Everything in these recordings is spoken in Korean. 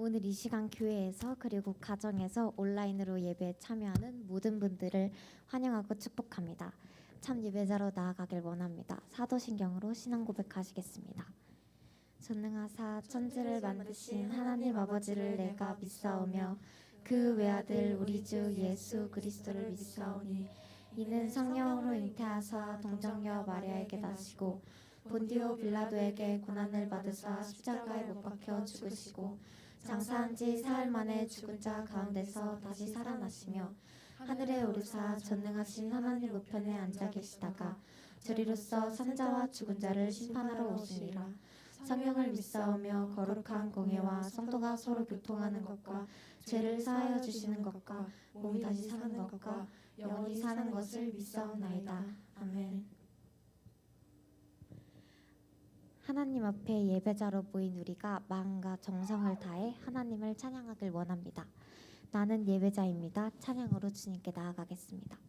오늘 이 시간 교회에서 그리고 가정에서 온라인으로 예배에 참여하는 모든 분들을 환영하고 축복합니다. 참 예배자로 나아가길 원합니다. 사도신경으로 신앙 고백하시겠습니다. 전능하사 천지를 만드신 하나님 아버지를 내가 믿사오며 그 외아들 우리 주 예수 그리스도를 믿사오니 이는 성령으로 잉태하사 동정녀 마리아에게 나시고 본디오 빌라도에게 고난을 받으사 십자가에 못 박혀 죽으시고 장사한 지 사흘 만에 죽은 자 가운데서 다시 살아나시며 하늘에 오르사 전능하신 하나님 우편에 앉아 계시다가 저리로서 산자와 죽은 자를 심판하러 오시니라. 성령을 믿사오며 거룩한 공예와 성도가 서로 교통하는 것과 죄를 사하여 주시는 것과 몸이 다시 사는 것과 영원히 사는 것을 믿사옵나이다. 아멘. 하나님 앞에 예배자로 모인 우리가 마음과 정성을 다해 하나님을 찬양하길 원합니다. 나는 예배자입니다. 찬양으로 주님께 나아가겠습니다.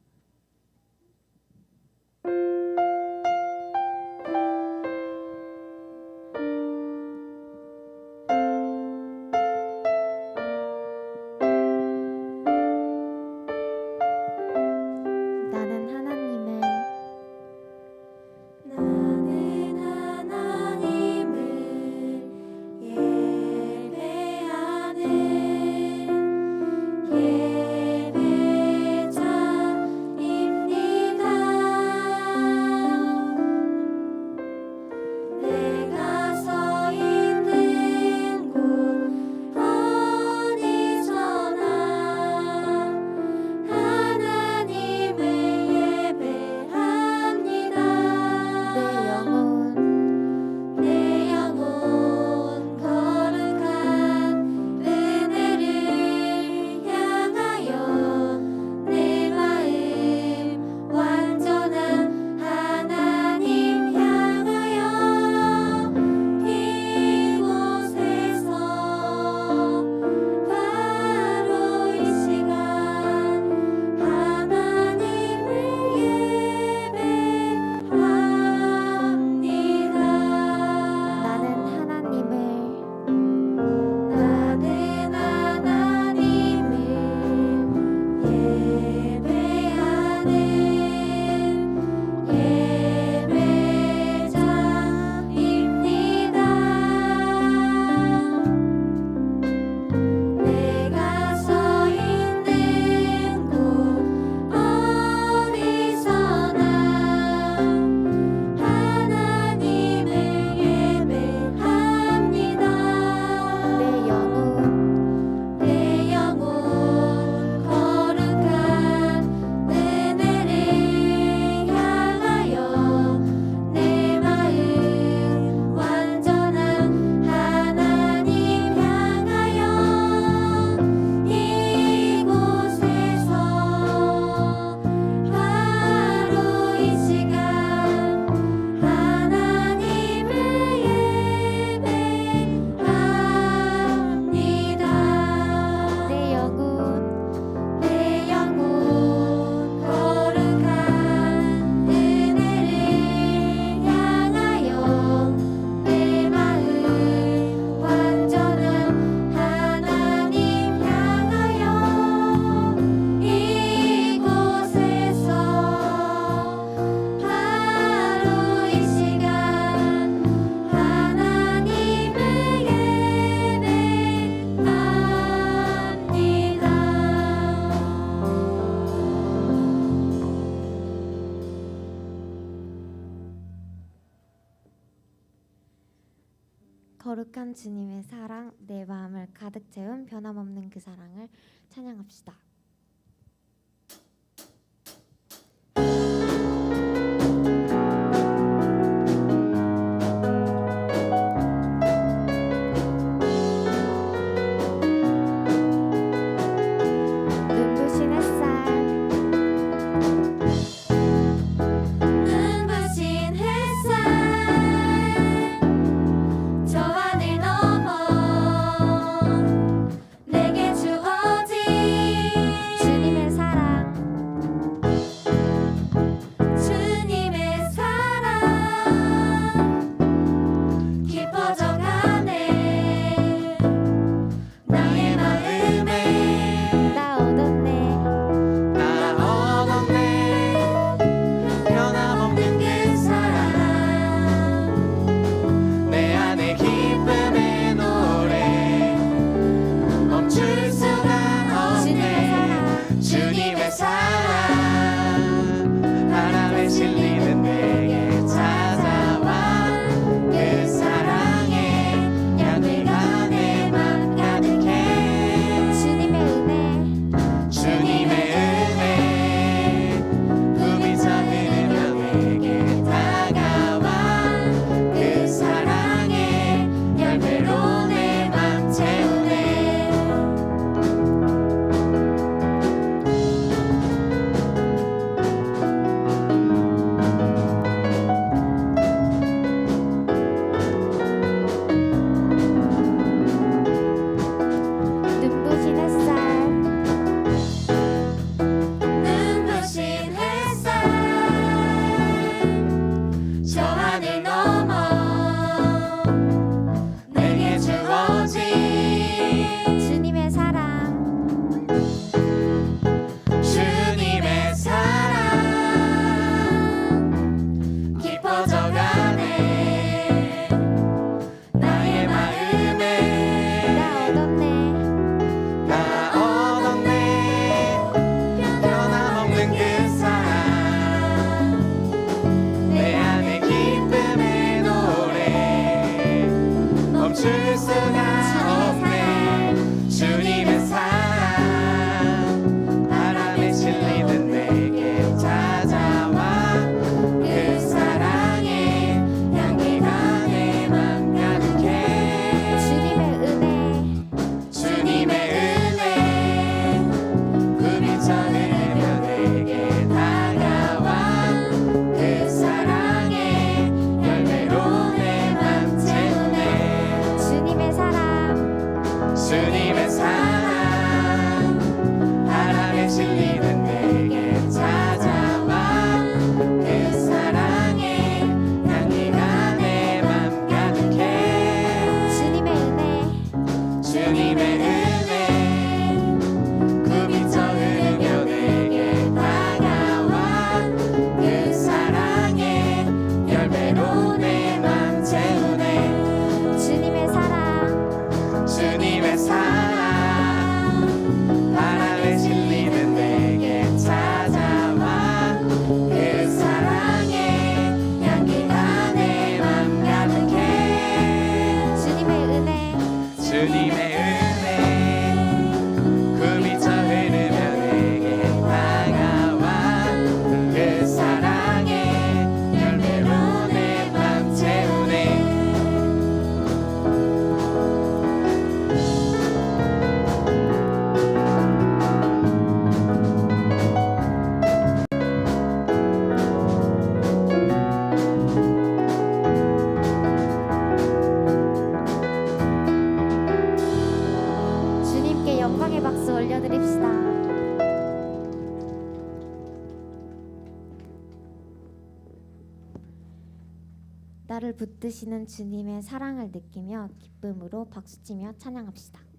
거룩한 주님의 사랑, 내 마음을 가득 채운 변함없는 그 사랑을 찬양합시다. 내게 주어진 박수 올려드립시다. 나를 붙드시는 주님의 사랑을 느끼며 기쁨으로 박수치며 찬양합시다.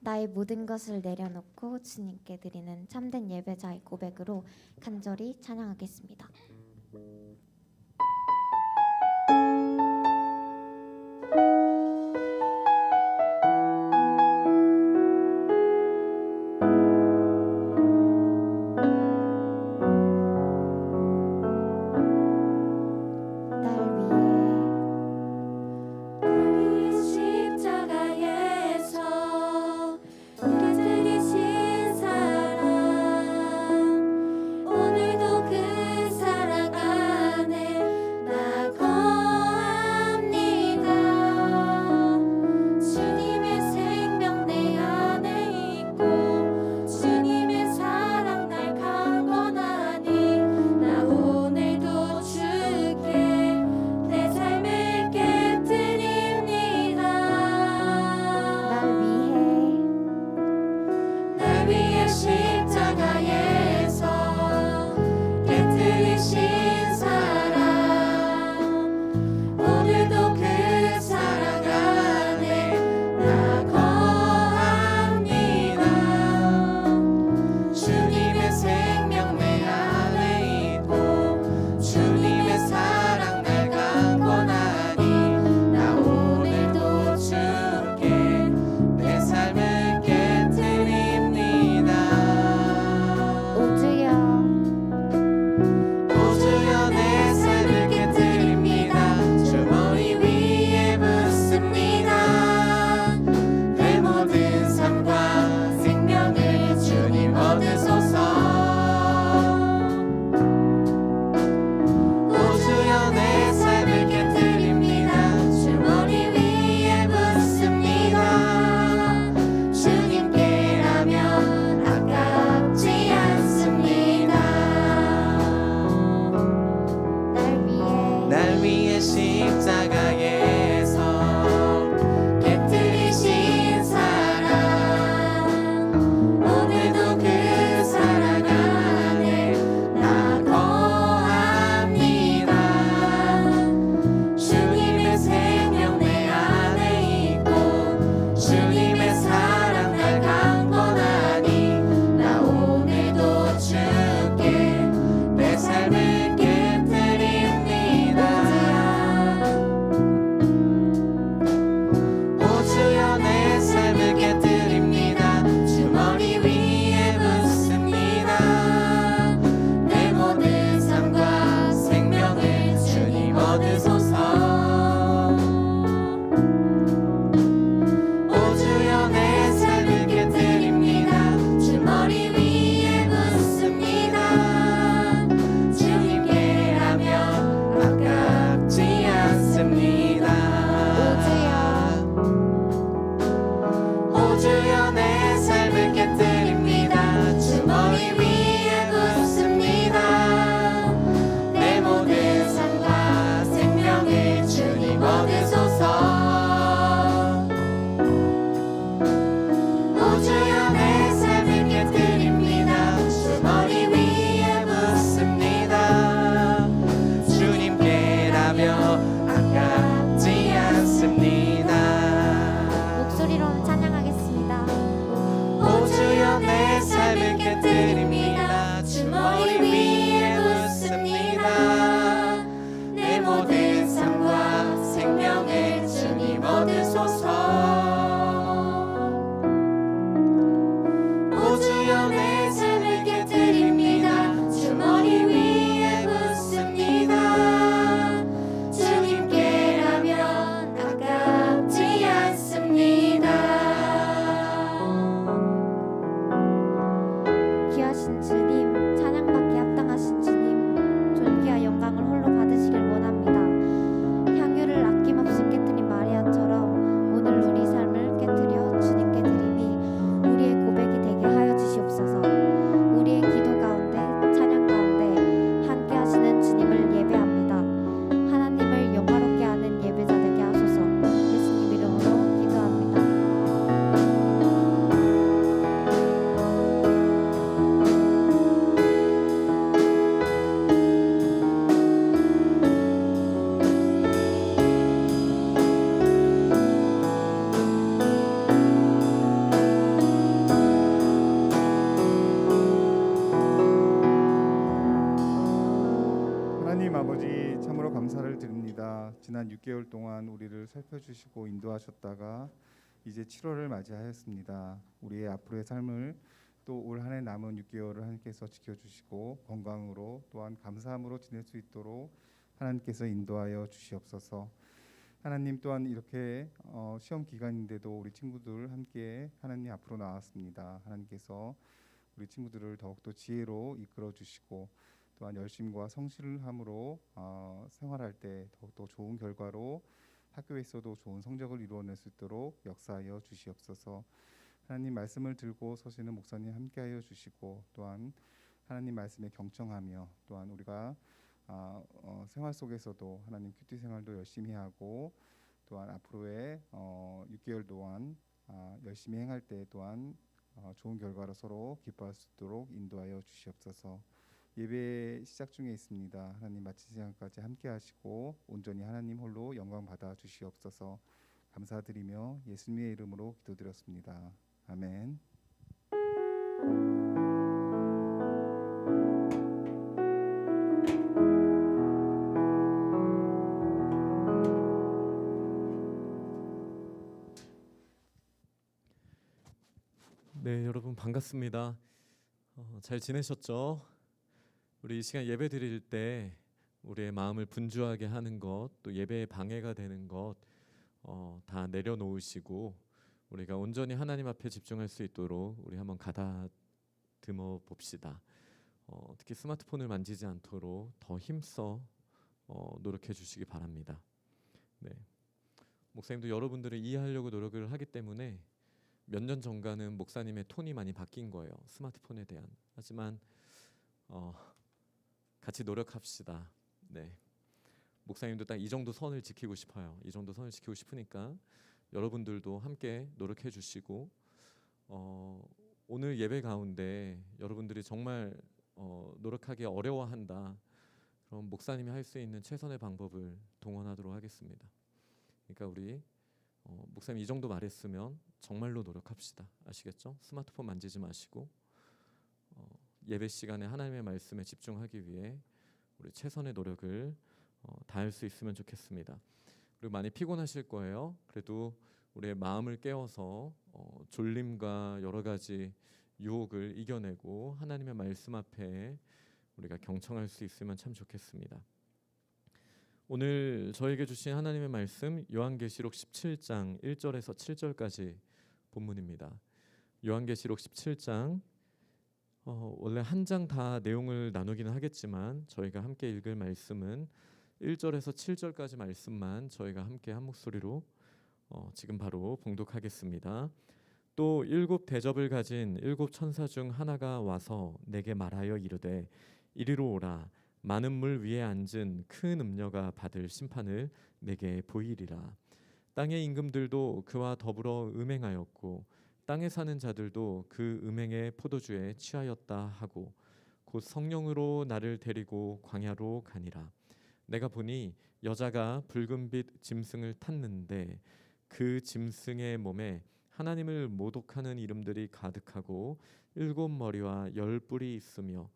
나의 모든 것을 내려놓고 주님께 드리는 참된 예배자의 고백으로 간절히 찬양하겠습니다. 오늘도 그 사랑 서로 감사를 드립니다. 지난 6개월 동안 우리를 살펴주시고 인도하셨다가 이제 7월을 맞이하였습니다. 우리의 앞으로의 삶을 또 올 한 해 남은 6개월을 하나님께서 지켜주시고 건강으로 또한 감사함으로 지낼 수 있도록 하나님께서 인도하여 주시옵소서. 하나님, 또한 이렇게 시험 기간인데도 우리 친구들 함께 하나님 앞으로 나왔습니다. 하나님께서 우리 친구들을 더욱더 지혜로 이끌어 주시고 또한 열심과 성실함으로 생활할 때 더욱더 좋은 결과로 학교에서도 좋은 성적을 이루어낼 수 있도록 역사하여 주시옵소서. 하나님 말씀을 들고 서시는 목사님 함께하여 주시고 또한 하나님 말씀에 경청하며 또한 우리가 생활 속에서도 하나님 큐티 생활도 열심히 하고 또한 앞으로의 6개월 동안 열심히 행할 때 또한 좋은 결과로 서로 기뻐할 수 있도록 인도하여 주시옵소서. 예배 시작 중에 있습니다. 하나님 마치 시간까지 함께 하시고 온전히 하나님 홀로 영광 받아 주시옵소서. 감사드리며 예수님의 이름으로 기도드렸습니다. 아멘. 네, 여러분 반갑습니다. 잘 지내셨죠? 우리 이 시간 예배 드릴 때 우리의 마음을 분주하게 하는 것, 또 예배에 방해가 되는 것 다 내려놓으시고 우리가 온전히 하나님 앞에 집중할 수 있도록 우리 한번 가다듬어 봅시다. 특히 스마트폰을 만지지 않도록 더 힘써 노력해 주시기 바랍니다. 네, 목사님도 여러분들을 이해하려고 노력을 하기 때문에 몇 년 전과는 목사님의 톤이 많이 바뀐 거예요. 스마트폰에 대한. 하지만 같이 노력합시다. 네, 목사님도 딱 이 정도 선을 지키고 싶어요. 이 정도 선을 지키고 싶으니까 여러분들도 함께 노력해 주시고 오늘 예배 가운데 여러분들이 정말 노력하기 어려워한다. 그럼 목사님이 할 수 있는 최선의 방법을 동원하도록 하겠습니다. 그러니까 우리 목사님 이 정도 말했으면 정말로 노력합시다. 아시겠죠? 스마트폰 만지지 마시고 예배 시간에 하나님의 말씀에 집중하기 위해 우리 최선의 노력을 다할 수 있으면 좋겠습니다. 그리고 많이 피곤하실 거예요. 그래도 우리의 마음을 깨워서 졸림과 여러 가지 유혹을 이겨내고 하나님의 말씀 앞에 우리가 경청할 수 있으면 참 좋겠습니다. 오늘 저에게 주신 하나님의 말씀 요한계시록 17장 1절에서 7절까지 본문입니다. 요한계시록 17장 원래 한 장 다 내용을 나누기는 하겠지만 저희가 함께 읽을 말씀은 1절에서 7절까지 말씀만 저희가 함께 한 목소리로 지금 바로 봉독하겠습니다. 또 일곱 대접을 가진 일곱 천사 중 하나가 와서 내게 말하여 이르되 이리로 오라. 많은 물 위에 앉은 큰 음녀가 받을 심판을 내게 보이리라. 땅의 임금들도 그와 더불어 음행하였고 땅에 사는 자들도 그 음행의 포도주에 취하였다 하고 곧 성령으로 나를 데리고 광야로 가니라. 내가 보니 여자가 붉은빛 짐승을 탔는데 그 짐승의 몸에 하나님을 모독하는 이름들이 가득하고 일곱 머리와 열 뿔이 있으며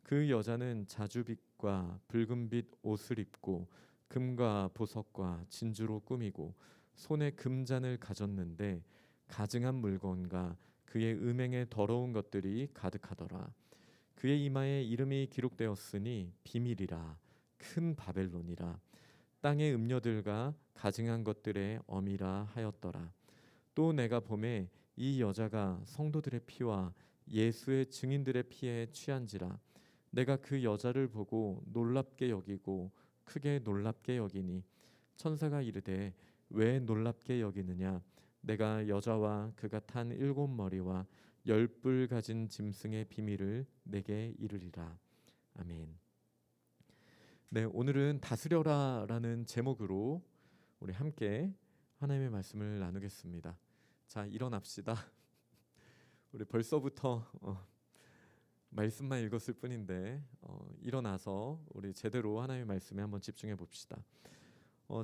그 여자는 자주빛과 붉은빛 옷을 입고 금과 보석과 진주로 꾸미고 손에 금잔을 가졌는데 가증한 물건과 그의 음행에 더러운 것들이 가득하더라. 그의 이마에 이름이 기록되었으니 비밀이라 큰 바벨론이라 땅의 음녀들과 가증한 것들의 어미라 하였더라. 또 내가 보매 이 여자가 성도들의 피와 예수의 증인들의 피에 취한지라. 내가 그 여자를 보고 놀랍게 여기고 크게 놀랍게 여기니 천사가 이르되 왜 놀랍게 여기느냐. 내가 여자와 그가 탄 일곱 머리와 열 뿔 가진 짐승의 비밀을 내게 이르리라. 아멘. 네, 오늘은 다스려라라는 제목으로 우리 함께 하나님의 말씀을 나누겠습니다. 자, 일어납시다. 우리 벌써부터 말씀만 읽었을 뿐인데 일어나서 우리 제대로 하나님의 말씀에 한번 집중해 봅시다.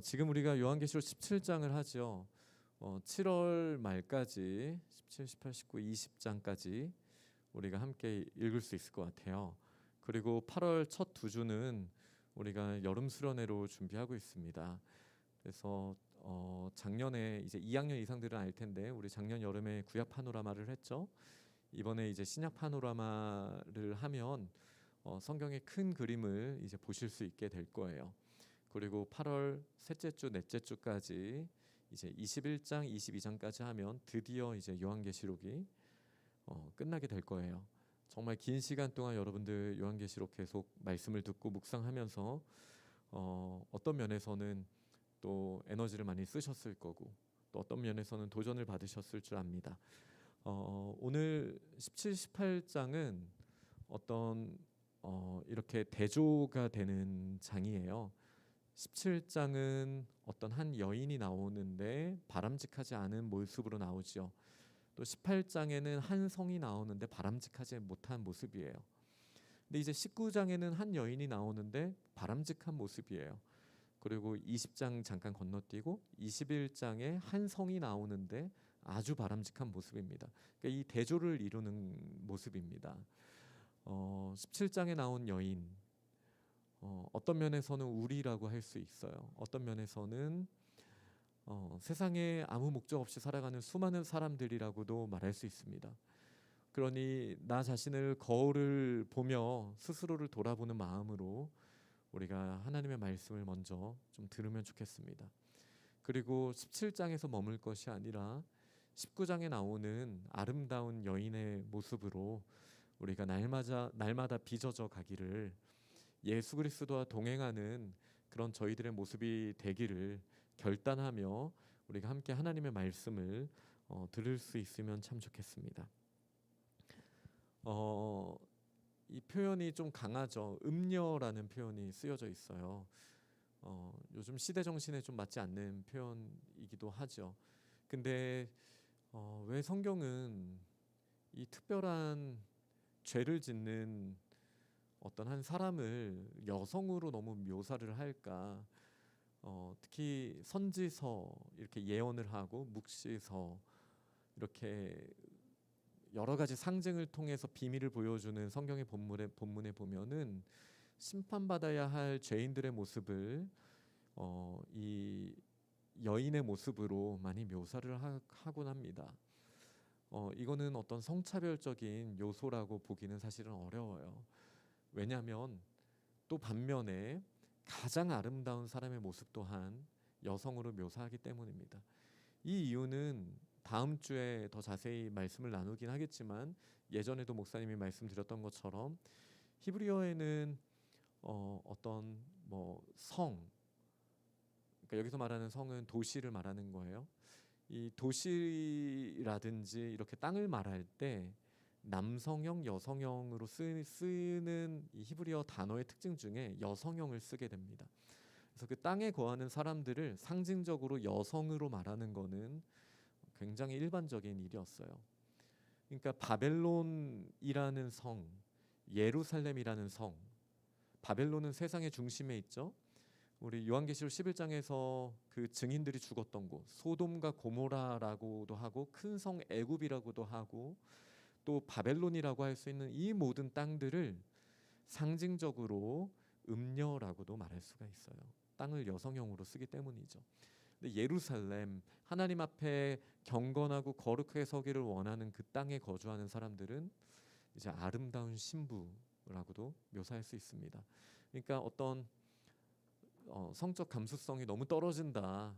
지금 우리가 요한계시록 17장을 하죠. 7월 말까지 17, 18, 19, 20장까지 우리가 함께 읽을 수 있을 것 같아요. 그리고 8월 첫 두 주는 우리가 여름 수련회로 준비하고 있습니다. 그래서 작년에 이제 2학년 이상들은 알 텐데 우리 작년 여름에 구약 파노라마를 했죠. 이번에 이제 신약 파노라마를 하면 성경의 큰 그림을 이제 보실 수 있게 될 거예요. 그리고 8월 셋째 주, 넷째 주까지 이제 21장, 22장까지 하면 드디어 이제 요한계시록이 끝나게 될 거예요. 정말 긴 시간 동안 여러분들 요한계시록 계속 말씀을 듣고 묵상하면서 어떤 면에서는 또 에너지를 많이 쓰셨을 거고 또 어떤 면에서는 도전을 받으셨을 줄 압니다. 오늘 17, 18장은 어떤 이렇게 대조가 되는 장이에요. 17장은 어떤 한 여인이 나오는데 바람직하지 않은 모습으로 나오지요. 또 18장에는 한 성이 나오는데 바람직하지 못한 모습이에요. 근데 이제 19장에는 한 여인이 나오는데 바람직한 모습이에요. 그리고 20장 잠깐 건너뛰고 21장에 한 성이 나오는데 아주 바람직한 모습입니다. 그러니까 이 대조를 이루는 모습입니다. 17장에 나온 여인, 어떤 면에서는 우리라고 할 수 있어요. 어떤 면에서는 세상에 아무 목적 없이 살아가는 수많은 사람들이라고도 말할 수 있습니다. 그러니 나 자신을 거울을 보며 스스로를 돌아보는 마음으로 우리가 하나님의 말씀을 먼저 좀 들으면 좋겠습니다. 그리고 17장에서 머물 것이 아니라 19장에 나오는 아름다운 여인의 모습으로 우리가 날마다 빚어져 가기를, 예수 그리스도와 동행하는 그런 저희들의 모습이 되기를 결단하며 우리가 함께 하나님의 말씀을 들을 수 있으면 참 좋겠습니다. 이 표현이 좀 강하죠. 음녀라는 표현이 쓰여져 있어요. 요즘 시대 정신에 좀 맞지 않는 표현이기도 하죠. 근데 왜 성경은 이 특별한 죄를 짓는 어떤 한 사람을 여성으로 너무 묘사를 할까? 특히 선지서 이렇게 예언을 하고 묵시서 이렇게 여러 가지 상징을 통해서 비밀을 보여주는 성경의 본문에 보면은 심판받아야 할 죄인들의 모습을 이 여인의 모습으로 많이 묘사를 하곤 합니다. 이거는 어떤 성차별적인 요소라고 보기는 사실은 어려워요. 왜냐하면 또 반면에 가장 아름다운 사람의 모습 또한 여성으로 묘사하기 때문입니다. 이 이유는 다음 주에 더 자세히 말씀을 나누긴 하겠지만 예전에도 목사님이 말씀드렸던 것처럼 히브리어에는 어떤 성, 그러니까 여기서 말하는 성은 도시를 말하는 거예요. 이 도시라든지 이렇게 땅을 말할 때 남성형, 여성형으로 쓰는 이 히브리어 단어의 특징 중에 여성형을 쓰게 됩니다. 그래서 그 땅에 거하는 사람들을 상징적으로 여성으로 말하는 거는 굉장히 일반적인 일이었어요. 그러니까 바벨론이라는 성, 예루살렘이라는 성, 바벨론은 세상의 중심에 있죠. 우리 요한계시록 11장에서 그 증인들이 죽었던 곳, 소돔과 고모라라고도 하고 큰 성 애굽이라고도 하고 또 바벨론이라고 할 수 있는 이 모든 땅들을 상징적으로 음녀라고도 말할 수가 있어요. 땅을 여성형으로 쓰기 때문이죠. 근데 예루살렘, 하나님 앞에 경건하고 거룩하게 서기를 원하는 그 땅에 거주하는 사람들은 이제 아름다운 신부라고도 묘사할 수 있습니다. 그러니까 어떤 성적 감수성이 너무 떨어진다,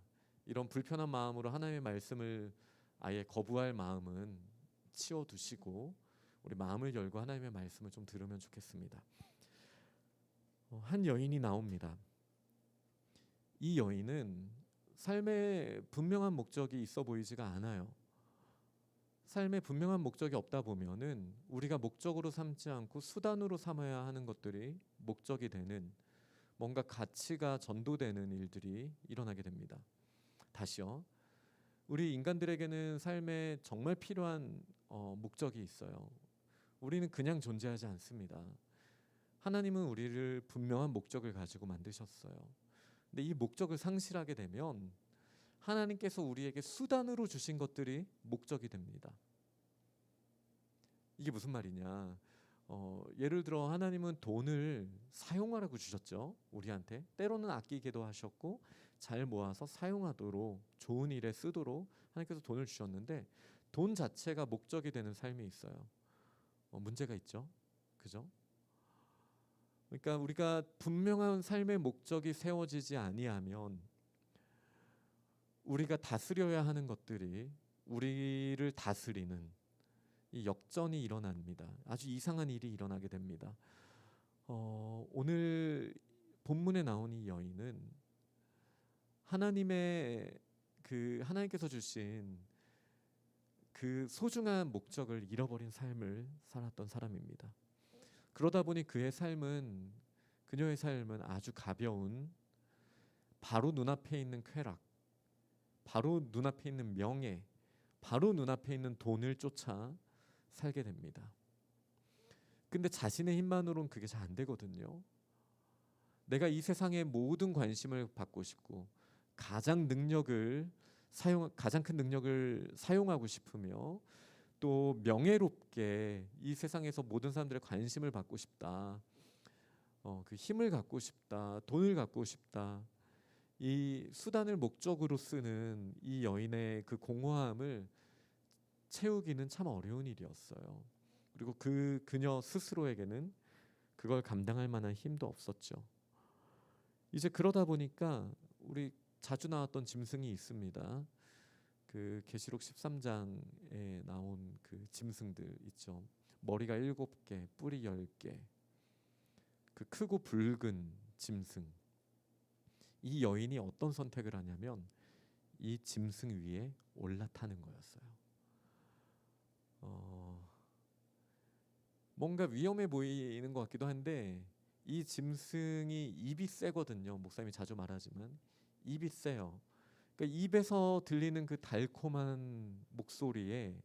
이런 불편한 마음으로 하나님의 말씀을 아예 거부할 마음은 치워두시고 우리 마음을 열고 하나님의 말씀을 좀 들으면 좋겠습니다. 한 여인이 나옵니다. 이 여인은 삶에 분명한 목적이 있어 보이지가 않아요. 삶에 분명한 목적이 없다 보면은 우리가 목적으로 삼지 않고 수단으로 삼아야 하는 것들이 목적이 되는, 뭔가 가치가 전도되는 일들이 일어나게 됩니다. 다시요. 우리 인간들에게는 삶에 정말 필요한 목적이 있어요. 우리는 그냥 존재하지 않습니다. 하나님은 우리를 분명한 목적을 가지고 만드셨어요. 근데 이 목적을 상실하게 되면 하나님께서 우리에게 수단으로 주신 것들이 목적이 됩니다. 이게 무슨 말이냐? 예를 들어 하나님은 돈을 사용하라고 주셨죠. 우리한테 때로는 아끼게도 하셨고 잘 모아서 사용하도록 좋은 일에 쓰도록 하나님께서 돈을 주셨는데 돈 자체가 목적이 되는 삶이 있어요. 문제가 있죠. 그죠? 그러니까 우리가 분명한 삶의 목적이 세워지지 아니하면 우리가 다스려야 하는 것들이 우리를 다스리는 이 역전이 일어납니다. 아주 이상한 일이 일어나게 됩니다. 오늘 본문에 나온 이 여인은 하나님께서 주신 그 소중한 목적을 잃어버린 삶을 살았던 사람입니다. 그러다 보니 그녀의 삶은 아주 가벼운 바로 눈앞에 있는 쾌락, 바로 눈앞에 있는 명예, 바로 눈앞에 있는 돈을 쫓아 살게 됩니다. 근데 자신의 힘만으로는 그게 잘 안 되거든요. 내가 이 세상의 모든 관심을 받고 싶고 가장 큰 능력을 사용하고 싶으며 또 명예롭게 이 세상에서 모든 사람들의 관심을 받고 싶다. 그 힘을 갖고 싶다. 돈을 갖고 싶다. 이 수단을 목적으로 쓰는 이 여인의 그 공허함을 채우기는 참 어려운 일이었어요. 그리고 그녀 스스로에게는 그걸 감당할 만한 힘도 없었죠. 이제 그러다 보니까 우리 자주 나왔던 짐승이 있습니다. 그 계시록 13장에 나온 그 짐승들 있죠. 머리가 7개, 뿔이 10개. 그 크고 붉은 짐승. 이 여인이 어떤 선택을 하냐면 이 짐승 위에 올라타는 거였어요. 뭔가 위험해 보이는 것 같기도 한데 이 짐승이 입이 세거든요. 목사님이 자주 말하지만 입이 세요. 그러니까 입에서 들리는 그 달콤한 목소리에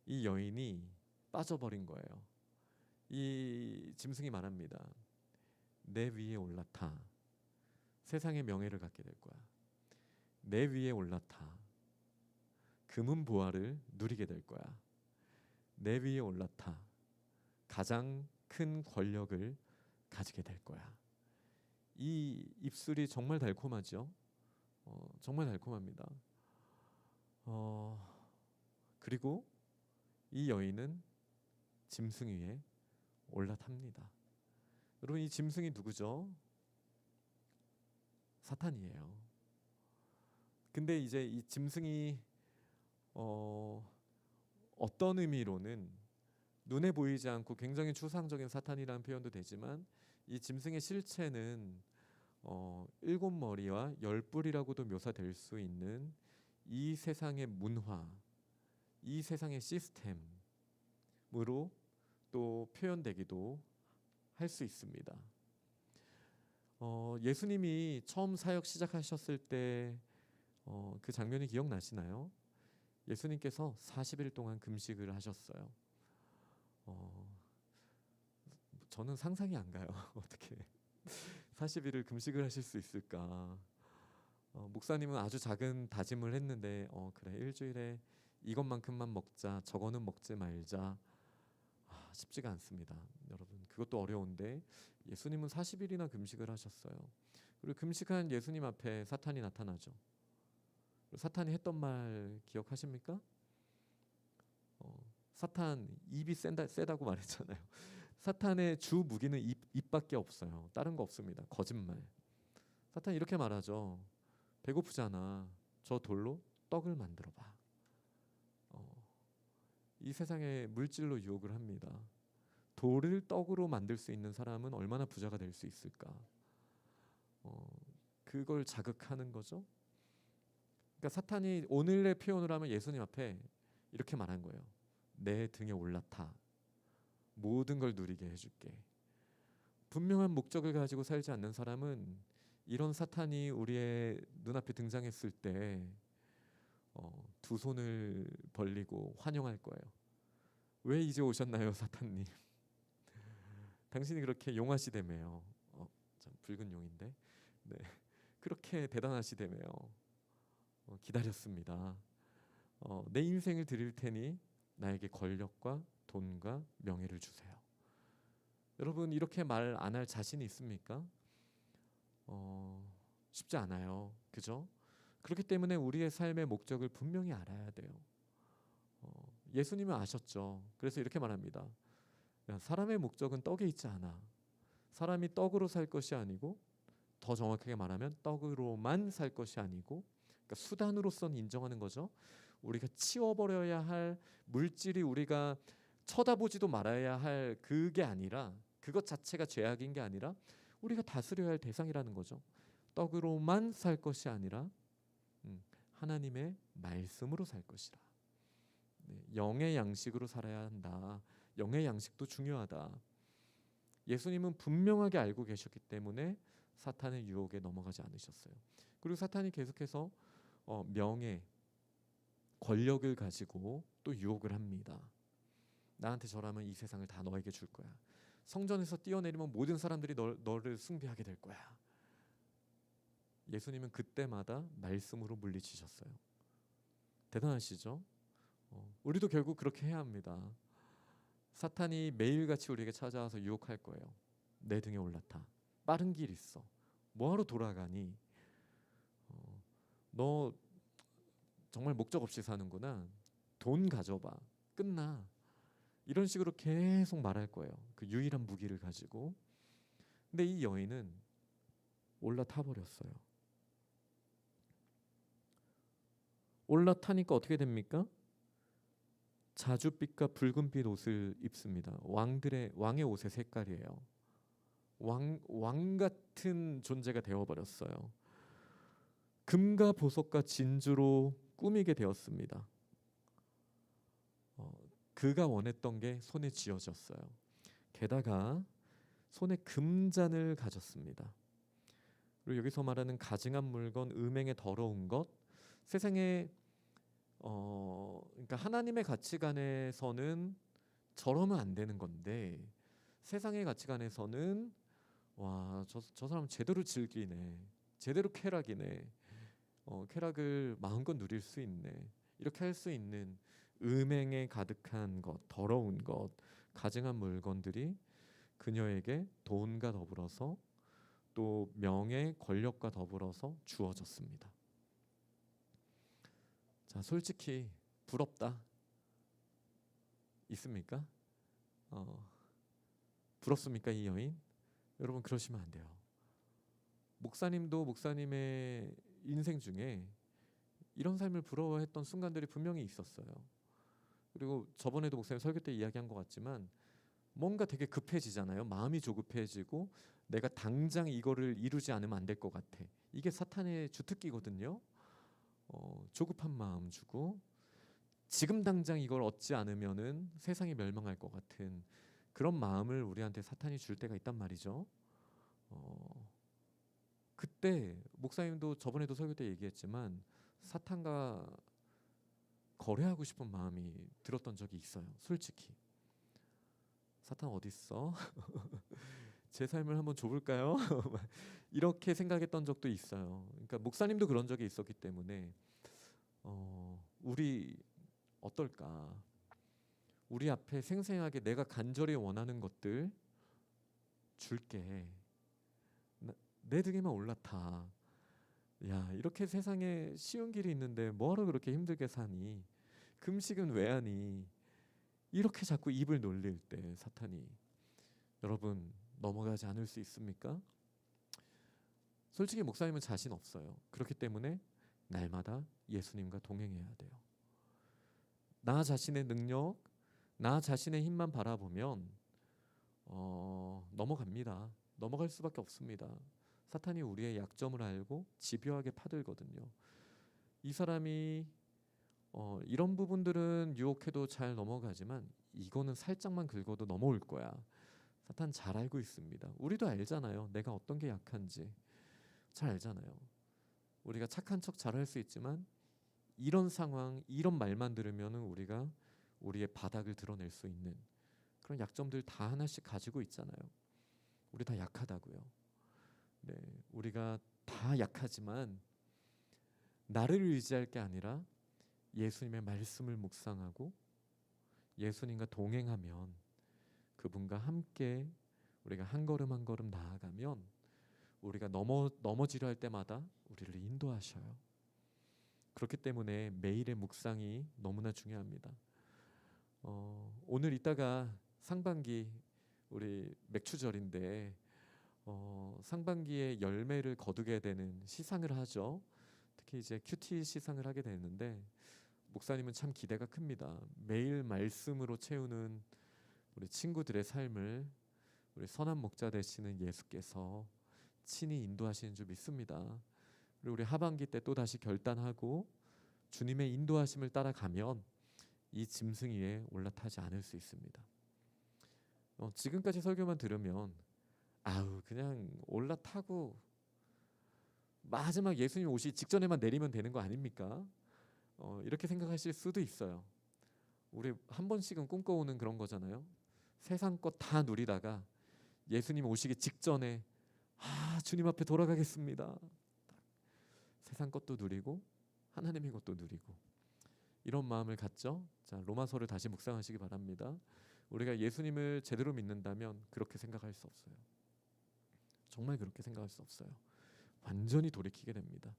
이 여인이 빠져버린 거예요. 이 짐승이 말합니다. 내 위에 올라타. 세상의 명예를 갖게 될 거야. 내 위에 올라타. 금은 보화를 누리게 될 거야. 내 위에 올라타. 가장 큰 권력을 가지게 될 거야. 이 입술이 정말 달콤하죠. 정말 달콤합니다. 그리고 이 여인은 짐승 위에 올라탑니다. 여러분 이 짐승이 누구죠? 사탄이에요. 근데 이제 이 짐승이 어떤 의미로는 눈에 보이지 않고 굉장히 추상적인 사탄이라는 표현도 되지만 이 짐승의 실체는 7머리와 10뿔이라고도 묘사될 수 있는 이 세상의 문화, 이 세상의 시스템으로 또 표현되기도 할 수 있습니다. 예수님이 처음 사역 시작하셨을 때 그 장면이 기억나시나요? 예수님께서 40일 동안 금식을 하셨어요. 저는 상상이 안 가요. 어떻게 40일을 금식을 하실 수 있을까? 목사님은 아주 작은 다짐을 했는데 그래 일주일에 이것만큼만 먹자, 저거는 먹지 말자. 쉽지가 않습니다. 여러분 그것도 어려운데 예수님은 40일이나 금식을 하셨어요. 그리고 금식한 예수님 앞에 사탄이 나타나죠. 사탄이 했던 말 기억하십니까? 사탄 입이 세다고 말했잖아요. 사탄의 주 무기는 입밖에 없어요. 다른 거 없습니다. 거짓말. 사탄이 이렇게 말하죠. 배고프잖아. 저 돌로 떡을 만들어봐. 이 세상에 물질로 유혹을 합니다. 돌을 떡으로 만들 수 있는 사람은 얼마나 부자가 될 수 있을까? 그걸 자극하는 거죠. 그러니까 사탄이 오늘의 표현을 하면 예수님 앞에 이렇게 말한 거예요. 내 등에 올라타. 모든 걸 누리게 해줄게. 분명한 목적을 가지고 살지 않는 사람은 이런 사탄이 우리의 눈앞에 등장했을 때 두 손을 벌리고 환영할 거예요. 왜 이제 오셨나요, 사탄님? 당신이 그렇게 용하시다며요. 참 붉은 용인데, 네, 그렇게 대단하시다며요. 기다렸습니다. 내 인생을 드릴 테니 나에게 권력과 돈과 명예를 주세요. 여러분 이렇게 말 안 할 자신이 있습니까? 쉽지 않아요. 그죠? 그렇기 때문에 우리의 삶의 목적을 분명히 알아야 돼요. 예수님은 아셨죠. 그래서 이렇게 말합니다. 야, 사람의 목적은 떡에 있지 않아. 사람이 떡으로 살 것이 아니고, 더 정확하게 말하면 떡으로만 살 것이 아니고, 그러니까 수단으로서는 인정하는 거죠. 우리가 치워버려야 할 물질이 우리가 쳐다보지도 말아야 할 그게 아니라, 그것 자체가 죄악인 게 아니라 우리가 다스려야 할 대상이라는 거죠. 떡으로만 살 것이 아니라 하나님의 말씀으로 살 것이라. 네, 영의 양식으로 살아야 한다. 영의 양식도 중요하다. 예수님은 분명하게 알고 계셨기 때문에 사탄의 유혹에 넘어가지 않으셨어요. 그리고 사탄이 계속해서 명예, 권력을 가지고 또 유혹을 합니다. 나한테 절하면 이 세상을 다 너에게 줄 거야. 성전에서 뛰어내리면 모든 사람들이 너를 숭배하게 될 거야. 예수님은 그때마다 말씀으로 물리치셨어요. 대단하시죠? 우리도 결국 그렇게 해야 합니다. 사탄이 매일같이 우리에게 찾아와서 유혹할 거예요. 내 등에 올라타. 빠른 길 있어. 뭐하러 돌아가니? 너 정말 목적 없이 사는구나. 돈 가져봐. 끝나. 이런 식으로 계속 말할 거예요. 그 유일한 무기를 가지고. 근데 이 여인은 올라타 버렸어요. 올라타니까 어떻게 됩니까? 자줏빛과 붉은빛 옷을 입습니다. 왕의 옷의 색깔이에요. 왕 같은 존재가 되어버렸어요. 금과 보석과 진주로 꾸미게 되었습니다. 그가 원했던 게 손에 쥐어졌어요. 게다가 손에 금잔을 가졌습니다. 그리고 여기서 말하는 가증한 물건, 음행의 더러운 것, 세상에 그러니까 하나님의 가치관에서는 저러면 안 되는 건데 세상의 가치관에서는 와, 저 사람 제대로 즐기네, 제대로 쾌락이네, 쾌락을 마음껏 누릴 수 있네, 이렇게 할 수 있는 음행에 가득한 것, 더러운 것, 가증한 물건들이 그녀에게 돈과 더불어서 또 명예, 권력과 더불어서 주어졌습니다. 자, 솔직히 부럽다 있습니까? 부럽습니까, 이 여인? 여러분 그러시면 안 돼요. 목사님도 목사님의 인생 중에 이런 삶을 부러워했던 순간들이 분명히 있었어요. 그리고 저번에도 목사님 설교 때 이야기한 것 같지만 뭔가 되게 급해지잖아요. 마음이 조급해지고 내가 당장 이거를 이루지 않으면 안 될 것 같아. 이게 사탄의 주특기거든요. 조급한 마음 주고 지금 당장 이걸 얻지 않으면은 세상이 멸망할 것 같은 그런 마음을 우리한테 사탄이 줄 때가 있단 말이죠. 그때 목사님도 저번에도 설교 때 얘기했지만 사탄과 거래하고 싶은 마음이 들었던 적이 있어요. 솔직히 사탄 어딨어? 제 삶을 한번 줘볼까요? 이렇게 생각했던 적도 있어요. 그러니까 목사님도 그런 적이 있었기 때문에 우리 어떨까? 우리 앞에 생생하게 내가 간절히 원하는 것들 줄게. 내 등에만 올라타. 야, 이렇게 세상에 쉬운 길이 있는데 뭐하러 그렇게 힘들게 사니? 금식은 왜 하니? 이렇게 자꾸 입을 놀릴 때 사탄이, 여러분 넘어가지 않을 수 있습니까? 솔직히 목사님은 자신 없어요. 그렇기 때문에 날마다 예수님과 동행해야 돼요. 나 자신의 능력, 나 자신의 힘만 바라보면 넘어갑니다. 넘어갈 수밖에 없습니다. 사탄이 우리의 약점을 알고 집요하게 파들거든요. 이 사람이 이런 부분들은 유혹해도 잘 넘어가지만 이거는 살짝만 긁어도 넘어올 거야. 사탄 잘 알고 있습니다. 우리도 알잖아요. 내가 어떤 게 약한지 잘 알잖아요. 우리가 착한 척 잘할 수 있지만 이런 상황, 이런 말만 들으면 우리가 우리의 바닥을 드러낼 수 있는 그런 약점들 다 하나씩 가지고 있잖아요. 우리 다 약하다고요. 네, 우리가 다 약하지만 나를 의지할 게 아니라 예수님의 말씀을 묵상하고 예수님과 동행하면 그분과 함께 우리가 한 걸음 한 걸음 나아가면 우리가 넘어지려 할 때마다 우리를 인도하셔요. 그렇기 때문에 매일의 묵상이 너무나 중요합니다. 오늘 이따가 상반기 우리 맥추절인데 상반기에 열매를 거두게 되는 시상을 하죠. 특히 이제 큐티 시상을 하게 되는데 목사님은 참 기대가 큽니다. 매일 말씀으로 채우는 우리 친구들의 삶을 우리 선한 목자 되시는 예수께서 친히 인도하시는 줄 믿습니다. 그리고 우리 하반기 때 또 다시 결단하고 주님의 인도하심을 따라가면 이 짐승 위에 올라타지 않을 수 있습니다. 지금까지 설교만 들으면 아우 그냥 올라타고 마지막 예수님 오시기 직전에만 내리면 되는 거 아닙니까? 이렇게 생각하실 수도 있어요. 우리 한 번씩은 꿈꿔오는 그런 거잖아요. 세상 것 다 누리다가 예수님 오시기 직전에 주님 앞에 돌아가겠습니다. 세상 것도 누리고 하나님의 것도 누리고 이런 마음을 갖죠. 자, 로마서를 다시 묵상하시기 바랍니다. 우리가 예수님을 제대로 믿는다면 그렇게 생각할 수 없어요. 정말 그렇게 생각할 수 없어요. 완전히 돌이키게 됩니다.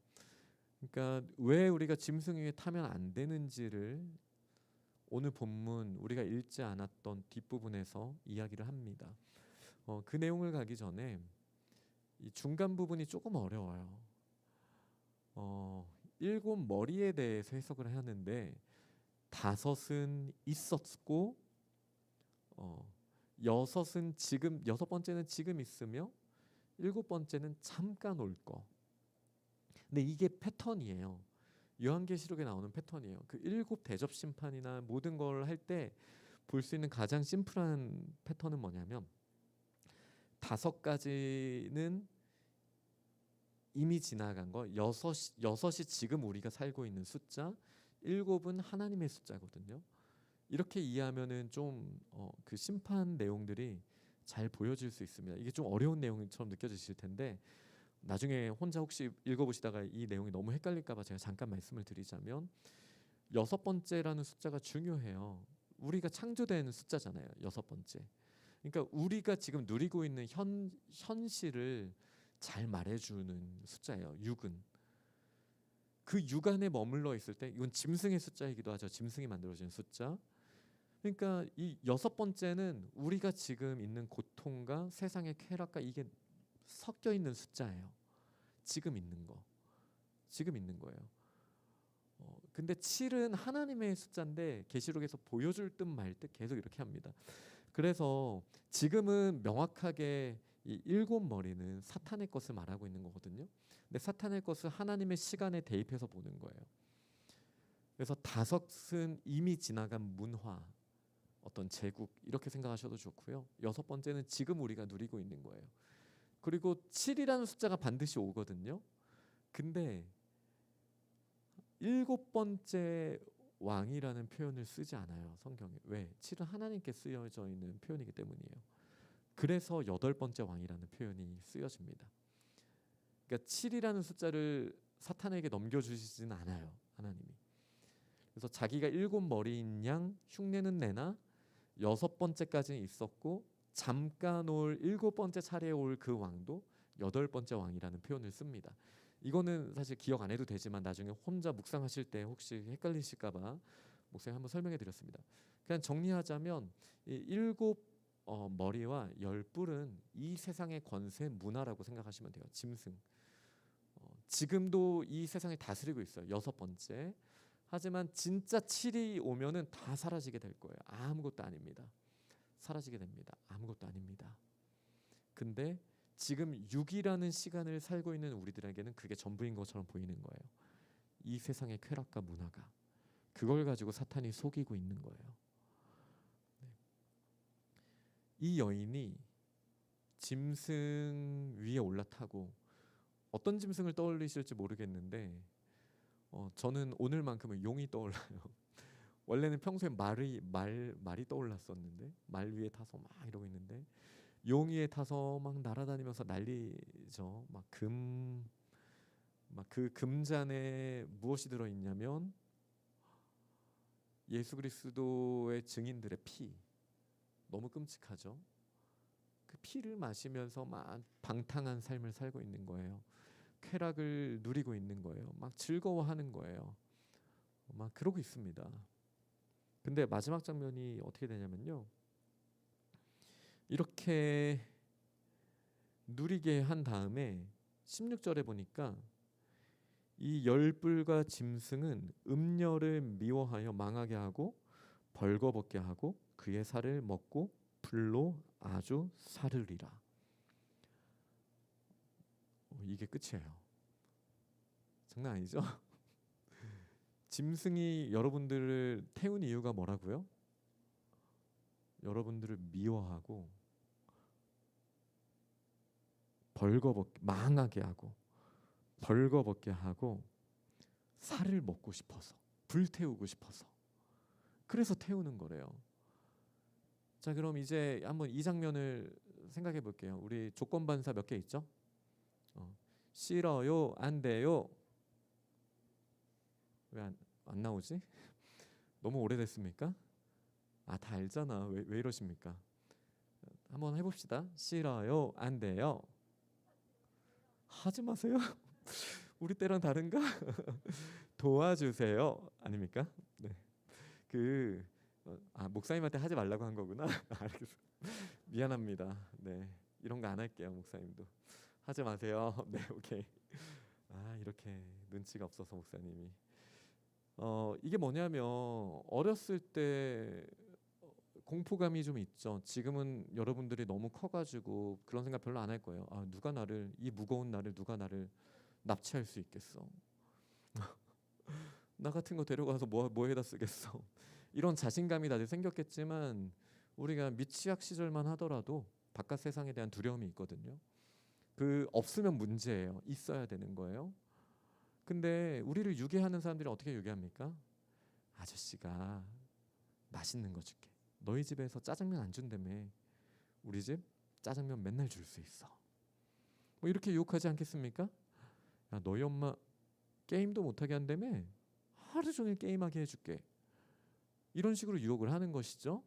그러니까 왜 우리가 짐승 위에 타면 안 되는지를 오늘 본문 우리가 읽지 않았던 뒷부분에서 이야기를 합니다. 그 내용을 가기 전에 이 중간 부분이 조금 어려워요. 7 머리에 대해서 해석을 하는데 5은 있었고 6은 지금 6번째는 지금 있으며 7번째는 잠깐 올 거. 근데 이게 패턴이에요. 요한계시록에 나오는 패턴이에요. 그 7 대접 심판이나 모든 걸 할 때 볼 수 있는 가장 심플한 패턴은 뭐냐면 5가지는 이미 지나간 거, 6이 지금 우리가 살고 있는 숫자, 7은 하나님의 숫자거든요. 이렇게 이해하면은 좀 그 심판 내용들이 잘 보여질 수 있습니다. 이게 좀 어려운 내용처럼 느껴지실 텐데 나중에 혼자 혹시 읽어보시다가 이 내용이 너무 헷갈릴까봐 제가 잠깐 말씀을 드리자면 6번째라는 숫자가 중요해요. 우리가 창조된 숫자잖아요. 6번째. 그러니까 우리가 지금 누리고 있는 현실을 잘 말해주는 숫자예요. 6은. 그 6 안에 머물러 있을 때 이건 짐승의 숫자이기도 하죠. 짐승이 만들어진 숫자. 그러니까 이 6번째는 우리가 지금 있는 고통과 세상의 쾌락과 이게 섞여 있는 숫자예요. 지금 있는 거. 지금 있는 거예요. 근데 7은 하나님의 숫자인데 계시록에서 보여줄 듯 말 듯 계속 이렇게 합니다. 그래서 지금은 명확하게 이 7머리는 사탄의 것을 말하고 있는 거거든요. 근데 사탄의 것을 하나님의 시간에 대입해서 보는 거예요. 그래서 5은 이미 지나간 문화, 어떤 제국 이렇게 생각하셔도 좋고요. 6번째는 지금 우리가 누리고 있는 거예요. 그리고 7이라는 숫자가 반드시 오거든요. 근데 7번째 왕이라는 표현을 쓰지 않아요. 성경에. 왜? 7은 하나님께 쓰여져 있는 표현이기 때문이에요. 그래서 8번째 왕이라는 표현이 쓰여집니다. 그러니까 7이라는 숫자를 사탄에게 넘겨주시진 않아요. 하나님이. 그래서 자기가 7머리인 양 흉내는 내나 6번째까지는 있었고 잠깐 올 7번째 차례에 올 그 왕도 8번째 왕이라는 표현을 씁니다. 이거는 사실 기억 안 해도 되지만 나중에 혼자 묵상하실 때 혹시 헷갈리실까봐 목사님 한번 설명해 드렸습니다. 그냥 정리하자면 이 7 머리와 10뿔은 이 세상의 권세 문화라고 생각하시면 돼요. 짐승. 지금도 이 세상을 다스리고 있어요. 6번째. 하지만 진짜 7이 오면은 다 사라지게 될 거예요. 아무것도 아닙니다. 사라지게 됩니다. 아무것도 아닙니다. 근데 지금 6이라는 시간을 살고 있는 우리들에게는 그게 전부인 것처럼 보이는 거예요. 이 세상의 쾌락과 문화가 그걸 가지고 사탄이 속이고 있는 거예요. 네. 이 여인이 짐승 위에 올라타고 어떤 짐승을 떠올리실지 모르겠는데 저는 오늘만큼은 용이 떠올라요. 원래는 평소에 말이 떠올랐었는데 말 위에 타서 막 이러고 있는데 용 위에 타서 막 날아다니면서 난리죠. 막 그 금잔에 무엇이 들어 있냐면 예수 그리스도의 증인들의 피. 너무 끔찍하죠. 그 피를 마시면서 막 방탕한 삶을 살고 있는 거예요. 쾌락을 누리고 있는 거예요. 막 즐거워하는 거예요. 막 그러고 있습니다. 근데 마지막 장면이 어떻게 되냐면요. 이렇게 누리게 한 다음에 16절에 보니까 이 열불과 짐승은 음녀를 미워하여 망하게 하고 벌거벗게 하고 그의 살을 먹고 불로 아주 사르리라. 이게 끝이에요. 장난 아니죠? 짐승이 여러분들을 태운 이유가 뭐라고요? 여러분들을 미워하고 벌거벗게 망하게 하고 벌거벗게 하고 살을 먹고 싶어서 불태우고 싶어서 그래서 태우는 거래요. 자, 그럼 이제 한번 이 장면을 생각해 볼게요. 우리 조건 반사 몇 개 있죠? 싫어요, 안 돼요. 왜 안 나오지? 너무 오래됐습니까? 다 알잖아. 왜 이러십니까? 한번 해봅시다. 싫어요, 안 돼요. 하지 마세요. 우리 때랑 다른가? 도와주세요. 아닙니까? 네. 목사님한테 하지 말라고 한 거구나. 알겠어. 미안합니다. 네. 이런 거 안 할게요, 목사님도. 하지 마세요. 네, 오케이. 이렇게 눈치가 없어서 목사님이. 이게 뭐냐면 어렸을 때 공포감이 좀 있죠. 지금은 여러분들이 너무 커가지고 그런 생각 별로 안 할 거예요. 누가 나를 이 무거운 나를 누가 나를 납치할 수 있겠어. 나 같은 거 데려가서 뭐 해다 쓰겠어. 이런 자신감이 다들 생겼겠지만 우리가 미취학 시절만 하더라도 바깥 세상에 대한 두려움이 있거든요. 그 없으면 문제예요. 있어야 되는 거예요. 근데 우리를 유괴하는 사람들이 어떻게 유괴합니까? 아저씨가 맛있는 거 줄게. 너희 집에서 짜장면 안 준다며. 우리 집 짜장면 맨날 줄 수 있어. 뭐 이렇게 유혹하지 않겠습니까? 야, 너희 엄마 게임도 못하게 한다며. 하루 종일 게임하게 해줄게. 이런 식으로 유혹을 하는 것이죠.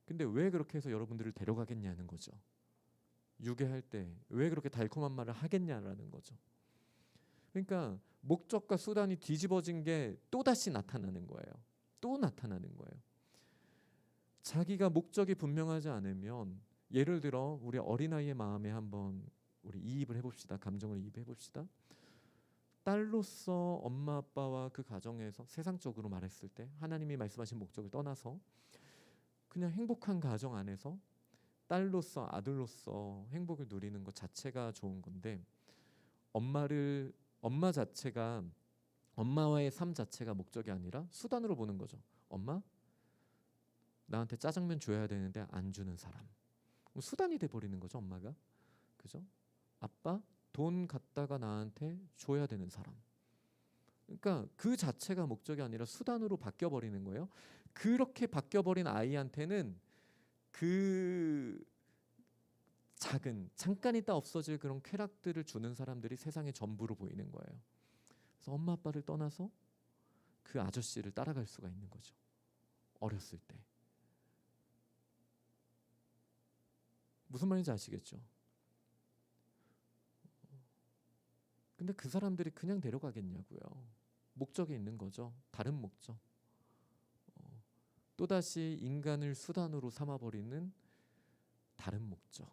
근데 왜 그렇게 해서 여러분들을 데려가겠냐는 거죠. 유괴할 때 왜 그렇게 달콤한 말을 하겠냐라는 거죠. 그러니까 목적과 수단이 뒤집어진 게 또다시 나타나는 거예요. 또 나타나는 거예요. 자기가 목적이 분명하지 않으면, 예를 들어 우리 어린아이의 마음에 한번 우리 이입을 해봅시다. 감정을 이입해 봅시다. 딸로서 엄마 아빠와 그 가정에서 세상적으로 말했을 때 하나님이 말씀하신 목적을 떠나서 그냥 행복한 가정 안에서 딸로서 아들로서 행복을 누리는 것 자체가 좋은 건데, 엄마 자체가, 엄마와의 삶 자체가 목적이 아니라 수단으로 보는 거죠. 엄마 나한테 짜장면 줘야 되는데 안 주는 사람, 수단이 돼 버리는 거죠. 엄마가, 그죠? 아빠 돈 갖다가 나한테 줘야 되는 사람. 그러니까 그 자체가 목적이 아니라 수단으로 바뀌어 버리는 거예요. 그렇게 바뀌어 버린 아이한테는 그 작은 잠깐 있다 없어질 그런 쾌락들을 주는 사람들이 세상의 전부로 보이는 거예요. 그래서 엄마 아빠를 떠나서 그 아저씨를 따라갈 수가 있는 거죠. 어렸을 때. 무슨 말인지 아시겠죠? 근데 그 사람들이 그냥 데려가겠냐고요. 목적이 있는 거죠. 다른 목적. 또다시 인간을 수단으로 삼아버리는 다른 목적.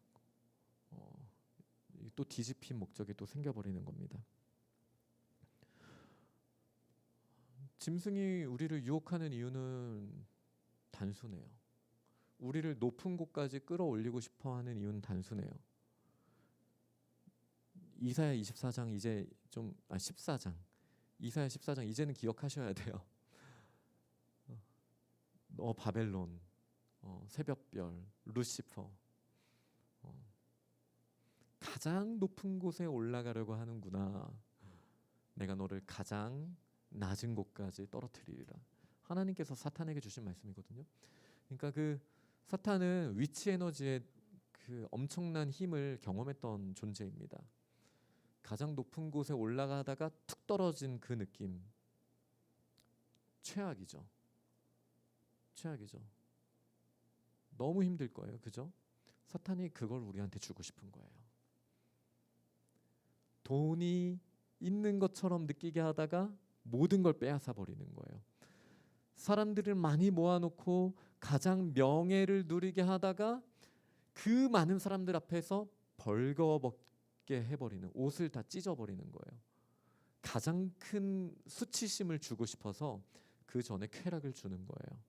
또 뒤집힌 목적이 또 생겨버리는 겁니다. 짐승이 우리를 유혹하는 이유는 단순해요. 우리를 높은 곳까지 끌어올리고 싶어하는 이유는 단순해요. 이사야 24장 이제 14장. 이사야 14장 이제는 기억하셔야 돼요. 바벨론, 새벽별, 루시퍼, 가장 높은 곳에 올라가려고 하는구나. 내가 너를 가장 낮은 곳까지 떨어뜨리리라. 하나님께서 사탄에게 주신 말씀이거든요. 그러니까 그 사탄은 위치 에너지의 그 엄청난 힘을 경험했던 존재입니다. 가장 높은 곳에 올라가다가 툭 떨어진 그 느낌, 최악이죠. 너무 힘들 거예요, 그죠? 사탄이 그걸 우리한테 주고 싶은 거예요. 돈이 있는 것처럼 느끼게 하다가 모든 걸 빼앗아 버리는 거예요. 사람들을 많이 모아놓고 가장 명예를 누리게 하다가 그 많은 사람들 앞에서 벌거벗게 해버리는, 옷을 다 찢어버리는 거예요. 가장 큰 수치심을 주고 싶어서 그 전에 쾌락을 주는 거예요.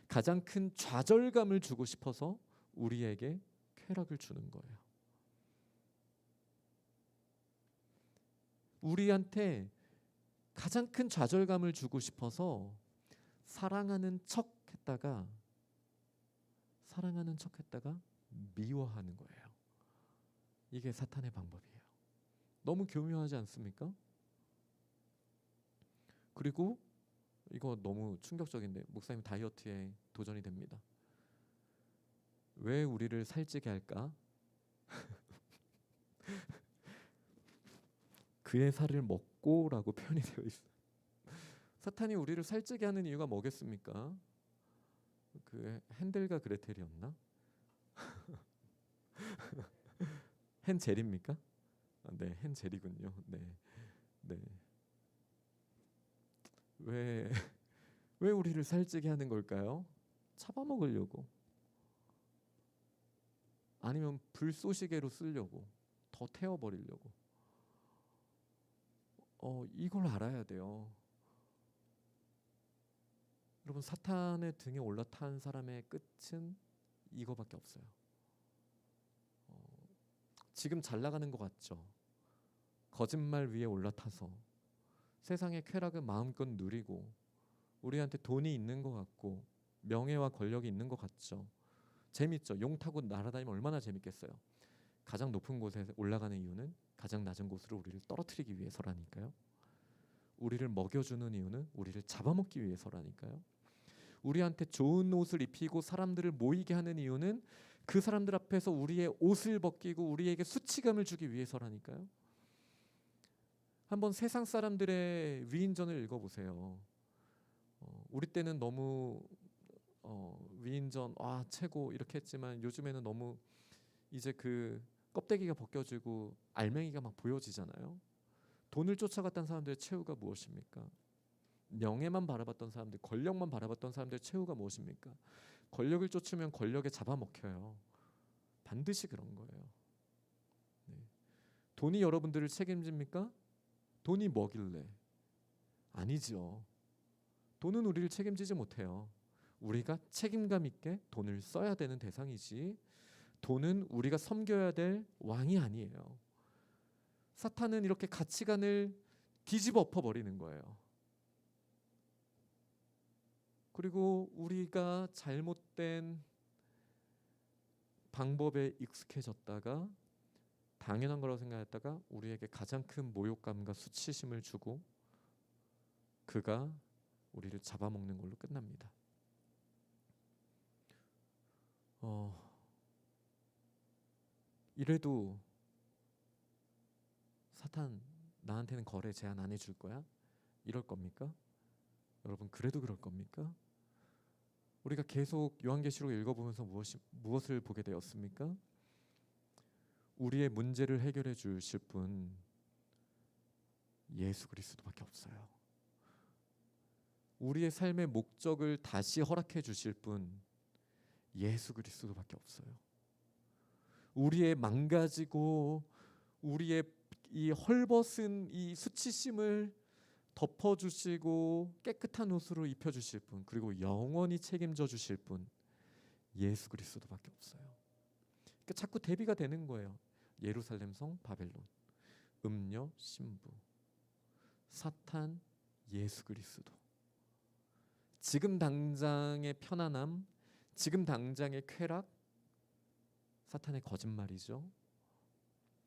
가장 큰 좌절감을 주고 싶어서 우리에게 쾌락을 주는 거예요. 우리한테 가장 큰 좌절감을 주고 싶어서 사랑하는 척했다가 미워하는 거예요. 이게 사탄의 방법이에요. 너무 교묘하지 않습니까? 그리고 이거 너무 충격적인데 목사님 다이어트에 도전이 됩니다. 왜 우리를 살찌게 할까? 그의 살을 먹고라고 표현이 되어 있어요. 사탄이 우리를 살찌게 하는 이유가 뭐겠습니까? 그 헨델과 그레텔이었나? 헨젤입니까? 네, 헨젤이군요. 네. 왜 우리를 살찌게 하는 걸까요? 잡아먹으려고. 아니면 불쏘시개로 쓰려고. 더 태워버리려고. 이걸 알아야 돼요. 여러분, 사탄의 등에 올라탄 사람의 끝은 이거밖에 없어요. 지금 잘 나가는 것 같죠? 거짓말 위에 올라타서 세상의 쾌락을 마음껏 누리고 우리한테 돈이 있는 것 같고 명예와 권력이 있는 것 같죠? 재밌죠? 용 타고 날아다니면 얼마나 재밌겠어요? 가장 높은 곳에 올라가는 이유는 가장 낮은 곳으로 우리를 떨어뜨리기 위해서라니까요. 우리를 먹여주는 이유는 우리를 잡아먹기 위해서라니까요. 우리한테 좋은 옷을 입히고 사람들을 모이게 하는 이유는 그 사람들 앞에서 우리의 옷을 벗기고 우리에게 수치감을 주기 위해서라니까요. 한번 세상 사람들의 위인전을 읽어보세요. 우리 때는 너무 위인전 최고 이렇게 했지만 요즘에는 너무 이제 그 껍데기가 벗겨지고 알맹이가 막 보여지잖아요. 돈을 쫓아갔던 사람들의 최후가 무엇입니까? 명예만 바라봤던 사람들, 권력만 바라봤던 사람들의 최후가 무엇입니까? 권력을 쫓으면 권력에 잡아먹혀요. 반드시 그런 거예요. 네. 돈이 여러분들을 책임집니까? 돈이 뭐길래? 아니죠. 돈은 우리를 책임지지 못해요. 우리가 책임감 있게 돈을 써야 되는 대상이지 돈은 우리가 섬겨야 될 왕이 아니에요. 사탄은 이렇게 가치관을 뒤집어 엎어버리는 거예요. 그리고 우리가 잘못된 방법에 익숙해졌다가 당연한 거라고 생각했다가 우리에게 가장 큰 모욕감과 수치심을 주고 그가 우리를 잡아먹는 걸로 끝납니다. 이래도 사탄 나한테는 거래 제한 안 해줄 거야? 이럴 겁니까? 여러분, 그래도 그럴 겁니까? 우리가 계속 요한계시록 읽어보면서 무엇을 보게 되었습니까? 우리의 문제를 해결해 주실 분 예수 그리스도밖에 없어요. 우리의 삶의 목적을 다시 허락해 주실 분 예수 그리스도밖에 없어요. 우리의 망가지고 우리의 이 헐벗은 이 수치심을 덮어주시고 깨끗한 옷으로 입혀주실 분, 그리고 영원히 책임져 주실 분 예수 그리스도밖에 없어요. 그러니까 자꾸 대비가 되는 거예요. 예루살렘 성, 바벨론, 음녀, 신부, 사탄, 예수 그리스도. 지금 당장의 편안함, 지금 당장의 쾌락, 사탄의 거짓말이죠.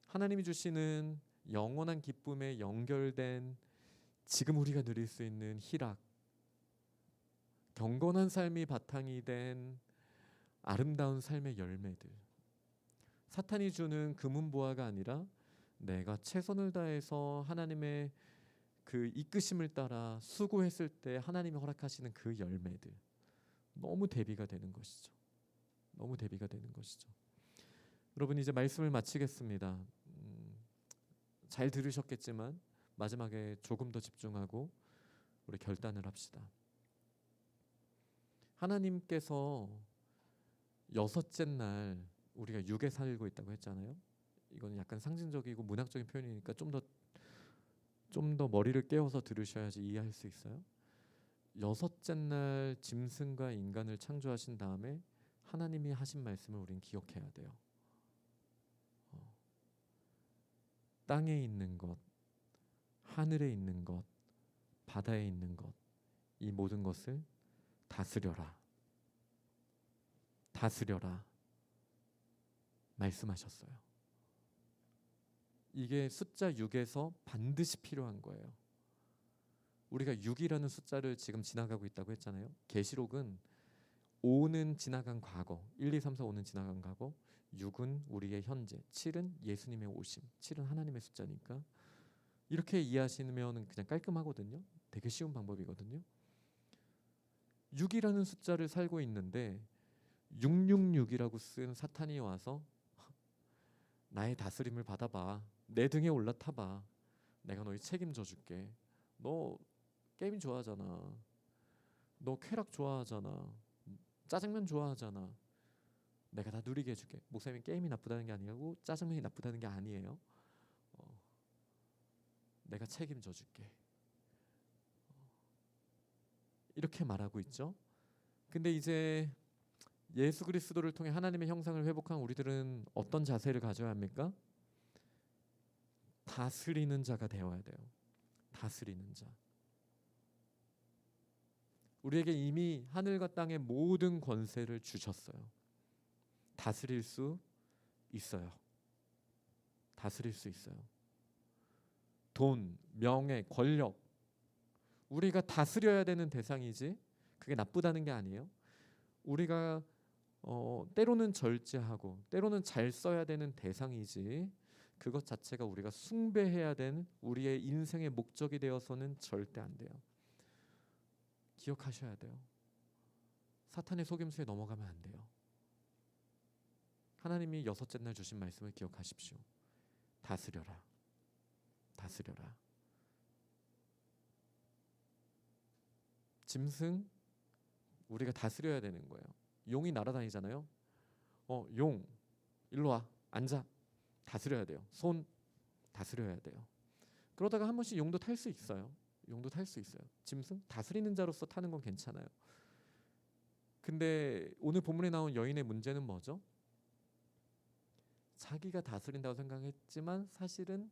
하나님이 주시는 영원한 기쁨에 연결된 지금 우리가 누릴 수 있는 희락, 경건한 삶이 바탕이 된 아름다운 삶의 열매들, 사탄이 주는 금은보화가 아니라 내가 최선을 다해서 하나님의 그 이끄심을 따라 수고했을 때 하나님이 허락하시는 그 열매들, 너무 대비가 되는 것이죠. 너무 대비가 되는 것이죠. 여러분 이제 말씀을 마치겠습니다. 잘 들으셨겠지만 마지막에 조금 더 집중하고 우리 결단을 합시다. 하나님께서 여섯째 날 우리가 육에 살고 있다고 했잖아요. 이건 약간 상징적이고 문학적인 표현이니까 좀 더 머리를 깨워서 들으셔야지 이해할 수 있어요. 여섯째 날 짐승과 인간을 창조하신 다음에 하나님이 하신 말씀을 우리는 기억해야 돼요. 땅에 있는 것, 하늘에 있는 것, 바다에 있는 것, 이 모든 것을 다스려라. 다스려라. 말씀하셨어요. 이게 숫자 6에서 반드시 필요한 거예요. 우리가 6이라는 숫자를 지금 지나가고 있다고 했잖아요. 계시록은 5는 지나간 과거, 1, 2, 3, 4, 5는 지나간 과거, 6은 우리의 현재, 7은 예수님의 오심, 7은 하나님의 숫자니까 이렇게 이해하시면 그냥 깔끔하거든요. 되게 쉬운 방법이거든요. 6이라는 숫자를 살고 있는데 666이라고 쓴 사탄이 와서 나의 다스림을 받아봐. 내 등에 올라타봐. 내가 너희 책임져 줄게. 너 게임 좋아하잖아. 너 쾌락 좋아하잖아. 짜장면 좋아하잖아. 내가 다 누리게 해줄게. 목사님이 게임이 나쁘다는 게 아니고 짜장면이 나쁘다는 게 아니에요. 내가 책임져 줄게. 이렇게 말하고 있죠. 근데 이제 예수 그리스도를 통해 하나님의 형상을 회복한 우리들은 어떤 자세를 가져야 합니까? 다스리는 자가 되어야 돼요. 다스리는 자. 우리에게 이미 하늘과 땅의 모든 권세를 주셨어요. 다스릴 수 있어요. 다스릴 수 있어요. 돈, 명예, 권력, 우리가 다스려야 되는 대상이지 그게 나쁘다는 게 아니에요. 우리가 때로는 절제하고 때로는 잘 써야 되는 대상이지 그것 자체가 우리가 숭배해야 되는 우리의 인생의 목적이 되어서는 절대 안 돼요. 기억하셔야 돼요. 사탄의 속임수에 넘어가면 안 돼요. 하나님이 여섯째 날 주신 말씀을 기억하십시오. 다스려라. 다스려라. 짐승 우리가 다스려야 되는 거예요. 용이 날아다니잖아요. 용 일로 와 앉아. 다스려야 돼요. 손 다스려야 돼요. 그러다가 한 번씩 용도 탈 수 있어요. 용도 탈 수 있어요. 짐승 다스리는 자로서 타는 건 괜찮아요. 근데 오늘 본문에 나온 여인의 문제는 뭐죠? 자기가 다스린다고 생각했지만 사실은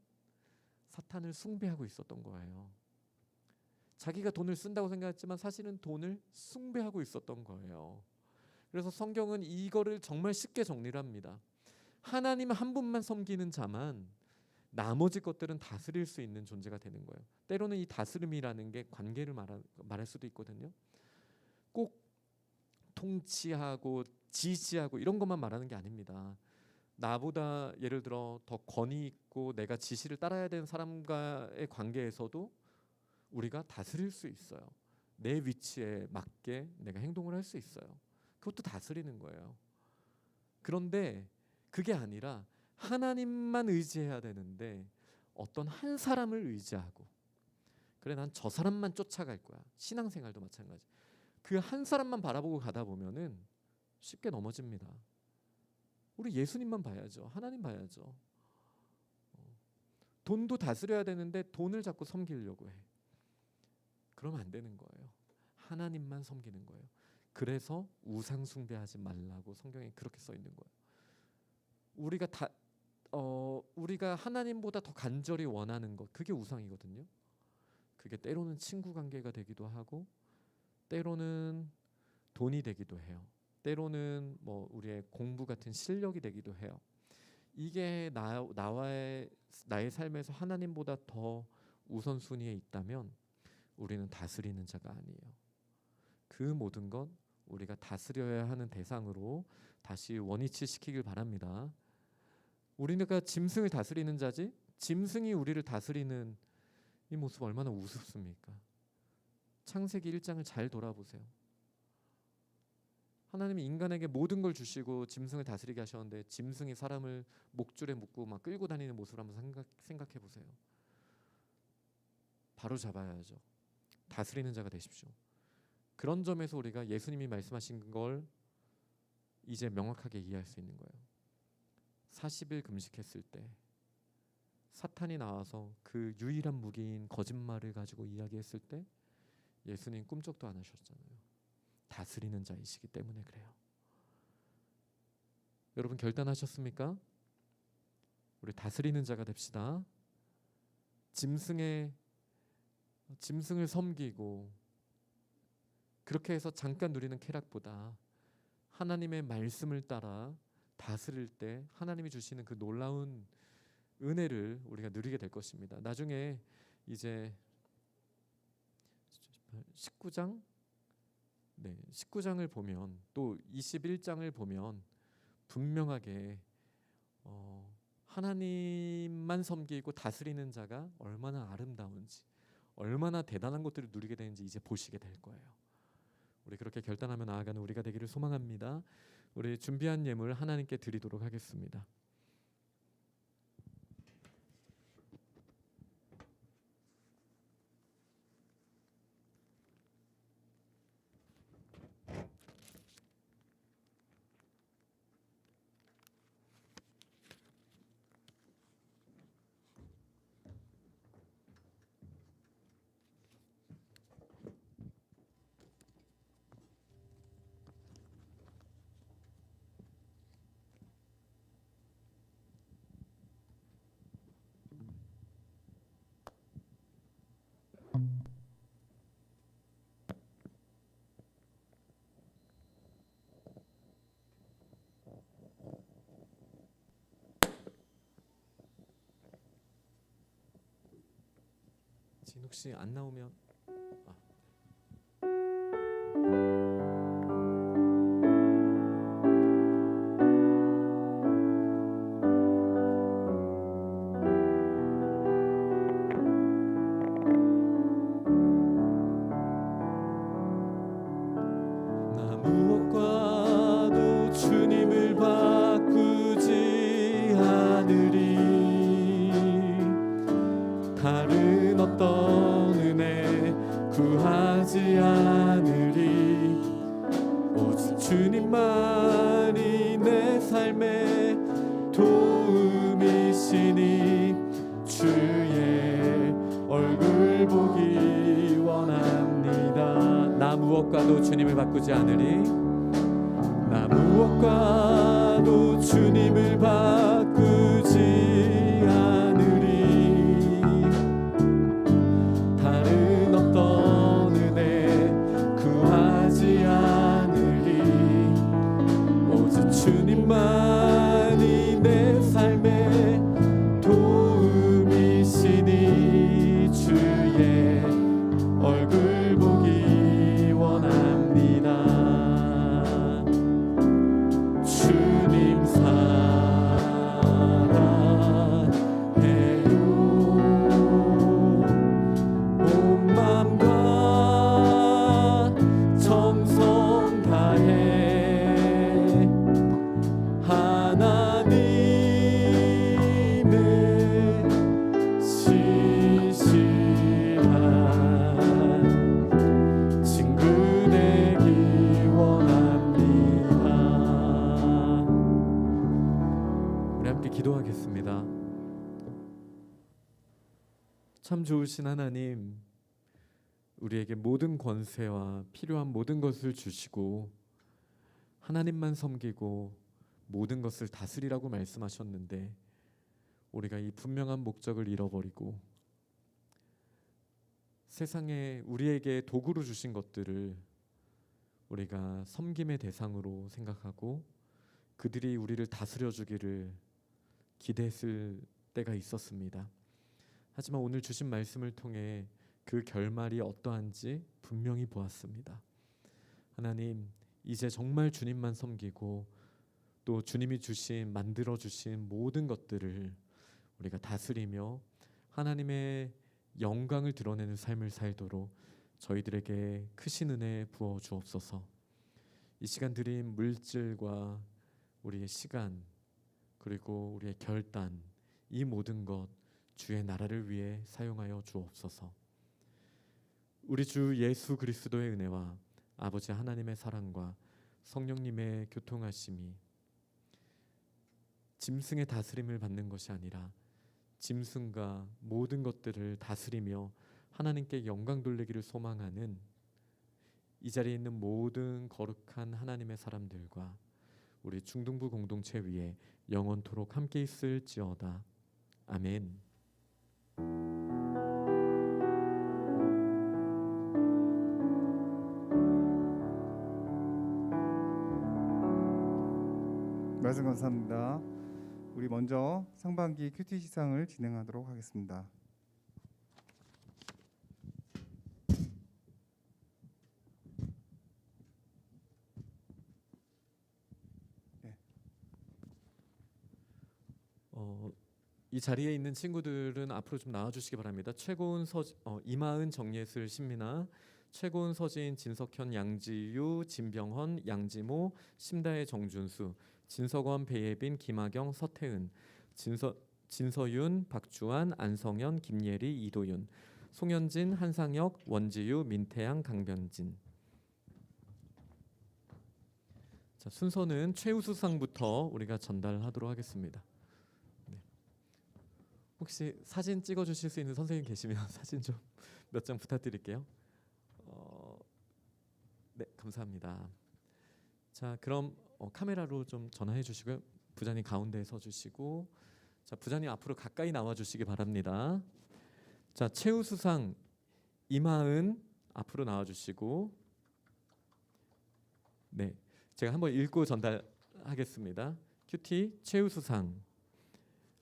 사탄을 숭배하고 있었던 거예요. 자기가 돈을 쓴다고 생각했지만 사실은 돈을 숭배하고 있었던 거예요. 그래서 성경은 이거를 정말 쉽게 정리를 합니다. 하나님 한 분만 섬기는 자만 나머지 것들은 다스릴 수 있는 존재가 되는 거예요. 때로는 이 다스림이라는 게 관계를 말할 수도 있거든요. 꼭 통치하고 지시하고 이런 것만 말하는 게 아닙니다. 나보다 예를 들어 더 권위 있고 내가 지시를 따라야 되는 사람과의 관계에서도 우리가 다스릴 수 있어요. 내 위치에 맞게 내가 행동을 할 수 있어요. 그것도 다스리는 거예요. 그런데 그게 아니라 하나님만 의지해야 되는데 어떤 한 사람을 의지하고 그래 난 저 사람만 쫓아갈 거야. 신앙생활도 마찬가지. 그 한 사람만 바라보고 가다 보면은 쉽게 넘어집니다. 우리 예수님만 봐야죠. 하나님 봐야죠. 돈도 다스려야 되는데 돈을 자꾸 섬기려고 해. 그러면 안 되는 거예요. 하나님만 섬기는 거예요. 그래서 우상 숭배하지 말라고 성경에 그렇게 써 있는 거예요. 우리가 하나님보다 더 간절히 원하는 것 그게 우상이거든요. 그게 때로는 친구 관계가 되기도 하고 때로는 돈이 되기도 해요. 때로는 뭐 우리의 공부 같은 실력이 되기도 해요. 이게 나의 삶에서 하나님보다 더 우선순위에 있다면 우리는 다스리는 자가 아니에요. 그 모든 것 우리가 다스려야 하는 대상으로 다시 원위치시키길 바랍니다. 우리가 짐승을 다스리는 자지 짐승이 우리를 다스리는 이 모습 얼마나 우습습니까? 창세기 1장을 잘 돌아보세요. 하나님이 인간에게 모든 걸 주시고 짐승을 다스리게 하셨는데 짐승이 사람을 목줄에 묶고 막 끌고 다니는 모습을 한번 생각해 보세요. 바로 잡아야죠. 다스리는 자가 되십시오. 그런 점에서 우리가 예수님이 말씀하신 걸 이제 명확하게 이해할 수 있는 거예요. 40일 금식했을 때 사탄이 나와서 그 유일한 무기인 거짓말을 가지고 이야기했을 때 예수님 꿈쩍도 안 하셨잖아요. 다스리는 자이시기 때문에 그래요. 여러분 결단하셨습니까? 우리 다스리는 자가 됩시다. 짐승을 섬기고 그렇게 해서 잠깐 누리는 쾌락보다 하나님의 말씀을 따라 다스릴 때 하나님이 주시는 그 놀라운 은혜를 우리가 누리게 될 것입니다. 나중에 이제 19장 19장을 보면 또 21장을 보면 분명하게 하나님만 섬기고 다스리는 자가 얼마나 아름다운지 얼마나 대단한 것들을 누리게 되는지 이제 보시게 될 거예요. 우리 그렇게 결단하며 나아가는 우리가 되기를 소망합니다. 우리 준비한 예물 하나님께 드리도록 하겠습니다. 진욱 씨 안 나오면 나 무엇과도 주님을 바꾸지 않으리. 다른 어떤 은혜 구하지 않으리. 오직 주님만이 내 삶의 도움이시니 주의 얼굴 보기 원합니다. 나 무엇과도 주님을 바꾸지 않으리. 나 무엇과도 주님을 바꾸지 않으리. 다른 어떤 은혜 구하지 않으리. 오직 주님만이 내 삶의 도움이시니 주의 얼굴 보기 원합니다. 주님 사랑해요. 온 맘과 정성 다해 하나님의 시시한 친구 되기 원합니다. 우리 함께 기도하겠습니다. 참 좋으신 하나님, 우리에게 모든 권세와 필요한 모든 것을 주시고 하나님만 섬기고 모든 것을 다스리라고 말씀하셨는데 우리가 이 분명한 목적을 잃어버리고 세상에 우리에게 도구로 주신 것들을 우리가 섬김의 대상으로 생각하고 그들이 우리를 다스려 주기를 기대했을 때가 있었습니다. 하지만 오늘 주신 말씀을 통해 그 결말이 어떠한지 분명히 보았습니다. 하나님, 이제 정말 주님만 섬기고 또 주님이 주신 만들어 주신 모든 것들을 우리가 다스리며 하나님의 영광을 드러내는 삶을 살도록 저희들에게 크신 은혜 부어 주옵소서. 이 시간 드린 물질과 우리의 시간 그리고 우리의 결단 이 모든 것 주의 나라를 위해 사용하여 주옵소서. 우리 주 예수 그리스도의 은혜와 아버지 하나님의 사랑과 성령님의 교통하심이 짐승의 다스림을 받는 것이 아니라 짐승과 모든 것들을 다스리며 하나님께 영광 돌리기를 소망하는 이 자리에 있는 모든 거룩한 하나님의 사람들과 우리 중등부 공동체 위에 영원토록 함께 있을지어다. 아멘. 말씀 감사합니다. 우리 먼저 상반기 큐티 시상을 진행하도록 하겠습니다. 이 자리에 있는 친구들은 앞으로 좀 나와주시기 바랍니다. 최고은 이마은 정예슬 신민아, 최고은 서진 진석현 양지유 진병헌 양지모 심다혜 정준수 진석원 배예빈 김하경 서태은 진서윤 박주환 안성현 김예리 이도윤 송현진 한상혁 원지유 민태양 강변진. 자, 순서는 최우수상부터 우리가 전달하도록 하겠습니다. 혹시 사진 찍어주실 수 있는 선생님 계시면 사진 좀 몇 장 부탁드릴게요. 네, 감사합니다. 자, 그럼 카메라로 좀 전화해 주시고요. 부장님 가운데에 서주시고, 자, 부장님 앞으로 가까이 나와 주시기 바랍니다. 자, 최우수상 이마은 앞으로 나와 주시고, 네, 제가 한번 읽고 전달하겠습니다. 큐티 최우수상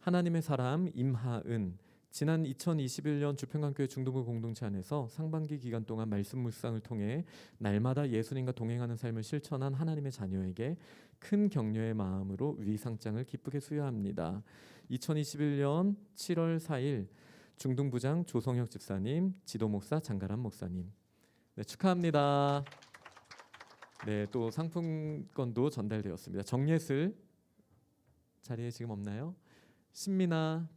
하나님의 사람 임하은. 지난 2021년 주평강교회 중등부 공동체 안에서 상반기 기간 동안 말씀 묵상을 통해 날마다 예수님과 동행하는 삶을 실천한 하나님의 자녀에게 큰 격려의 마음으로 위상장을 기쁘게 수여합니다. 2021년 7월 4일 중등부장 조성혁 집사님, 지도목사 장가람 목사님. 네, 축하합니다. 네, 또 상품권도 전달되었습니다. 정예슬 자리에 지금 없나요? 신민아,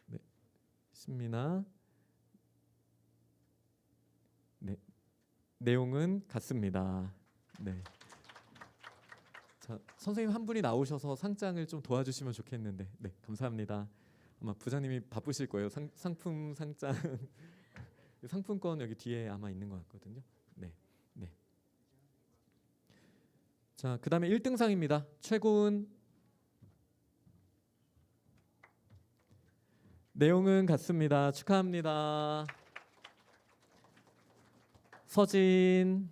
네, 신민아, 네, 내용은 같습니다. 네, 자, 선생님 한 분이 나오셔서 상장을 좀 도와주시면 좋겠는데, 네, 감사합니다. 아마 부장님이 바쁘실 거예요. 상품 상장, 상품권 여기 뒤에 아마 있는 것 같거든요. 네, 네. 자, 그다음에 1등상입니다. 최고은 내용은 같습니다. 축하합니다. 서진,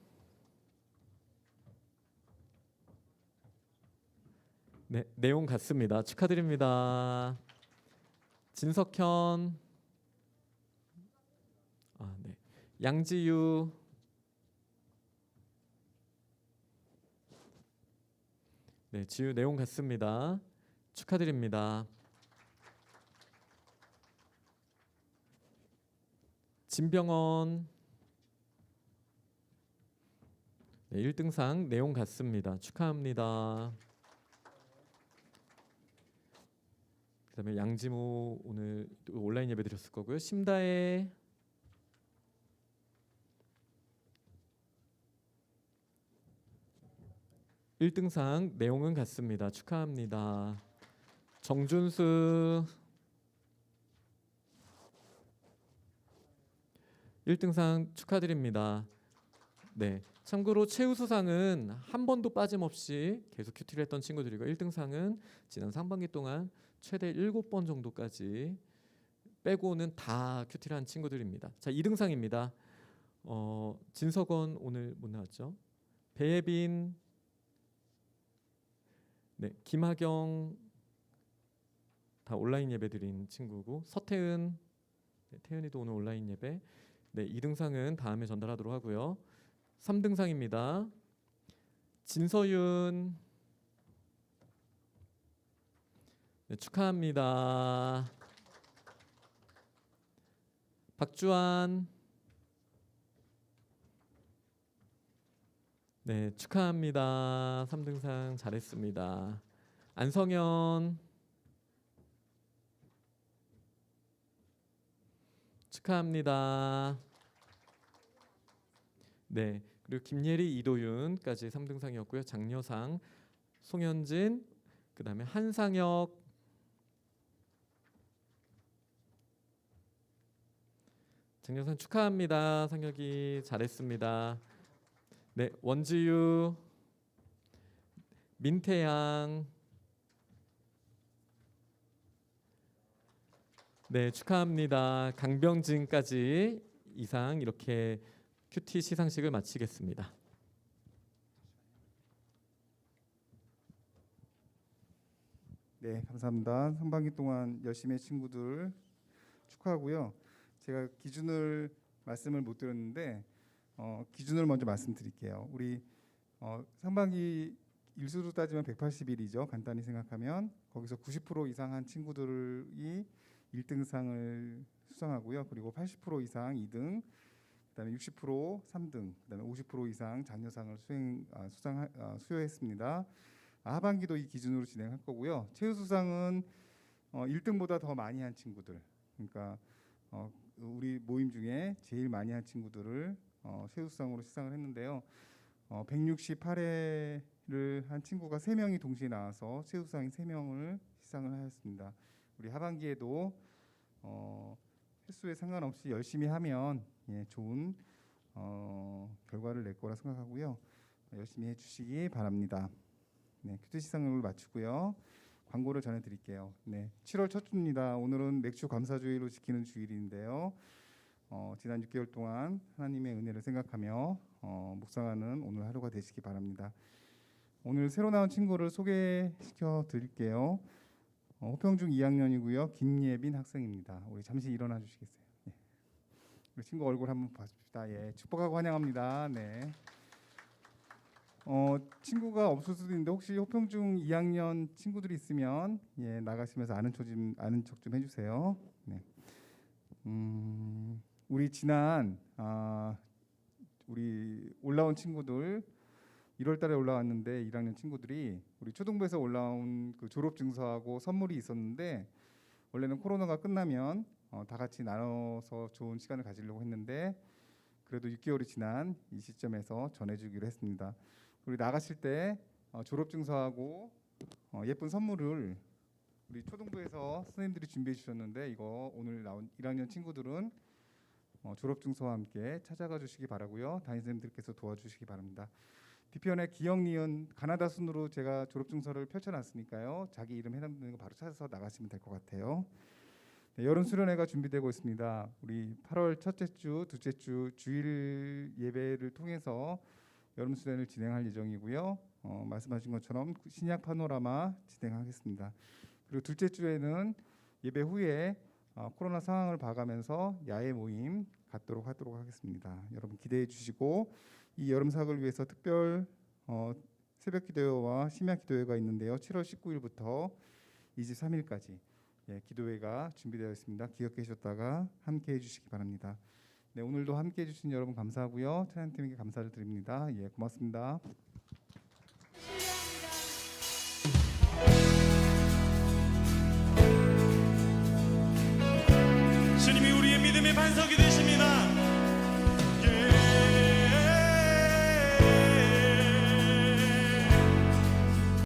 네, 내용 같습니다. 축하드립니다. 진석현, 네, 양지유, 네, 지유 내용 같습니다. 축하드립니다. 진병헌, 네, 1등상 내용 같습니다. 축하합니다. 그다음에 양지모 오늘 또 온라인 예배 드렸을 거고요. 심다혜, (1등상) 내용은 같습니다. 축하합니다. 정준수 1등상 축하드립니다. 네, 참고로 최우수상은 한 번도 빠짐없이 계속 큐티를 했던 친구들이고 1등상은 지난 상반기 동안 최대 7번 정도까지 빼고는 다 큐티를 한 친구들입니다. 자, 2등상입니다. 진석원 오늘 못 나왔죠. 배예빈, 네, 김하경 다 온라인 예배 드린 친구고 서태은, 네, 태은이도 오늘 온라인 예배. 네, 2등상은 다음에 전달하도록 하고요. 3등상입니다. 진서윤, 네, 축하합니다. 박주환. 네, 축하합니다. 3등상 잘했습니다. 안성현. 축하합니다. 네, 그리고 김예리, 이도윤까지 3등상이었고요. 장려상 송현진, 그다음에 한상혁, 장려상 축하합니다. 상혁이 잘했습니다. 네, 원지유, 민태양, 네, 축하합니다. 강병진까지 이상 이렇게 큐티 시상식을 마치겠습니다. 네, 감사합니다. 상반기 동안 열심히 한 친구들 축하하고요. 제가 기준을 말씀을 못 드렸는데 기준을 먼저 말씀드릴게요. 우리 상반기 일수로 따지면 180일이죠. 간단히 생각하면 거기서 90% 이상 한 친구들이 1등상을 수상하고요. 그리고 80% 이상 2등, 그다음에 60% 3등, 그다음에 50% 이상 장려상을 수여했습니다. 하반기도 이 기준으로 진행할 거고요. 최우수상은 1등보다 더 많이 한 친구들, 그러니까 우리 모임 중에 제일 많이 한 친구들을 최우수상으로 시상을 했는데요. 168회를 한 친구가 3명이 동시에 나와서 최우수상인 3명을 시상을 하였습니다. 우리 하반기에도 횟수에 상관없이 열심히 하면 좋은 결과를 낼 거라 생각하고요. 열심히 해주시기 바랍니다. 네, 큐티 시상을 마치고요. 광고를 전해드릴게요. 네, 7월 첫 주입니다. 오늘은 맥주 감사주의로 지키는 주일인데요. 지난 6개월 동안 하나님의 은혜를 생각하며 묵상하는 오늘 하루가 되시기 바랍니다. 오늘 새로 나온 친구를 소개시켜 드릴게요. 호평중 2학년이고요. 김예빈 학생입니다. 우리 잠시 일어나 주시겠어요? 네. 우리 친구 얼굴 한번 봐줍시다. 예, 축복하고 환영합니다. 네. 친구가 없을 수도 있는데 혹시 호평중 2학년 친구들이 있으면 나가시면서 아는 척 좀 해주세요. 네. 우리 지난 우리 올라온 친구들 1월달에 올라왔는데 1학년 친구들이 우리 초등부에서 올라온 그 졸업 증서하고 선물이 있었는데 원래는 코로나가 끝나면 다 같이 나눠서 좋은 시간을 가지려고 했는데 그래도 6개월이 지난 이 시점에서 전해주기로 했습니다. 우리 나가실 때 졸업 증서하고 예쁜 선물을 우리 초등부에서 선생님들이 준비해 주셨는데 이거 오늘 나온 1학년 친구들은 졸업 증서와 함께 찾아가 주시기 바라고요. 담임 선생님들께서 도와주시기 바랍니다. 뒤편에 기억, 니은, 가나다 순으로 제가 졸업 증서를 펼쳐놨으니까요. 자기 이름 해당되는 거 바로 찾아서 나가시면 될 것 같아요. 네, 여름 수련회가 준비되고 있습니다. 우리 8월 첫째 주, 둘째 주 주일 예배를 통해서 여름 수련을 진행할 예정이고요. 말씀하신 것처럼 신약 파노라마 진행하겠습니다. 그리고 둘째 주에는 예배 후에 코로나 상황을 봐가면서 야외 모임 갖도록 하도록 하겠습니다. 여러분 기대해 주시고 이 여름 사역을 위해서 특별 새벽 기도회와 심야 기도회가 있는데요. 7월 19일부터 23일까지 기도회가 준비되어 있습니다. 기억해 주셨다가 함께 해주시기 바랍니다. 네, 오늘도 함께 해주신 여러분 감사하고요. 찬양팀에게 감사를 드립니다. 고맙습니다. 주님이 우리의 믿음의 반석이 되어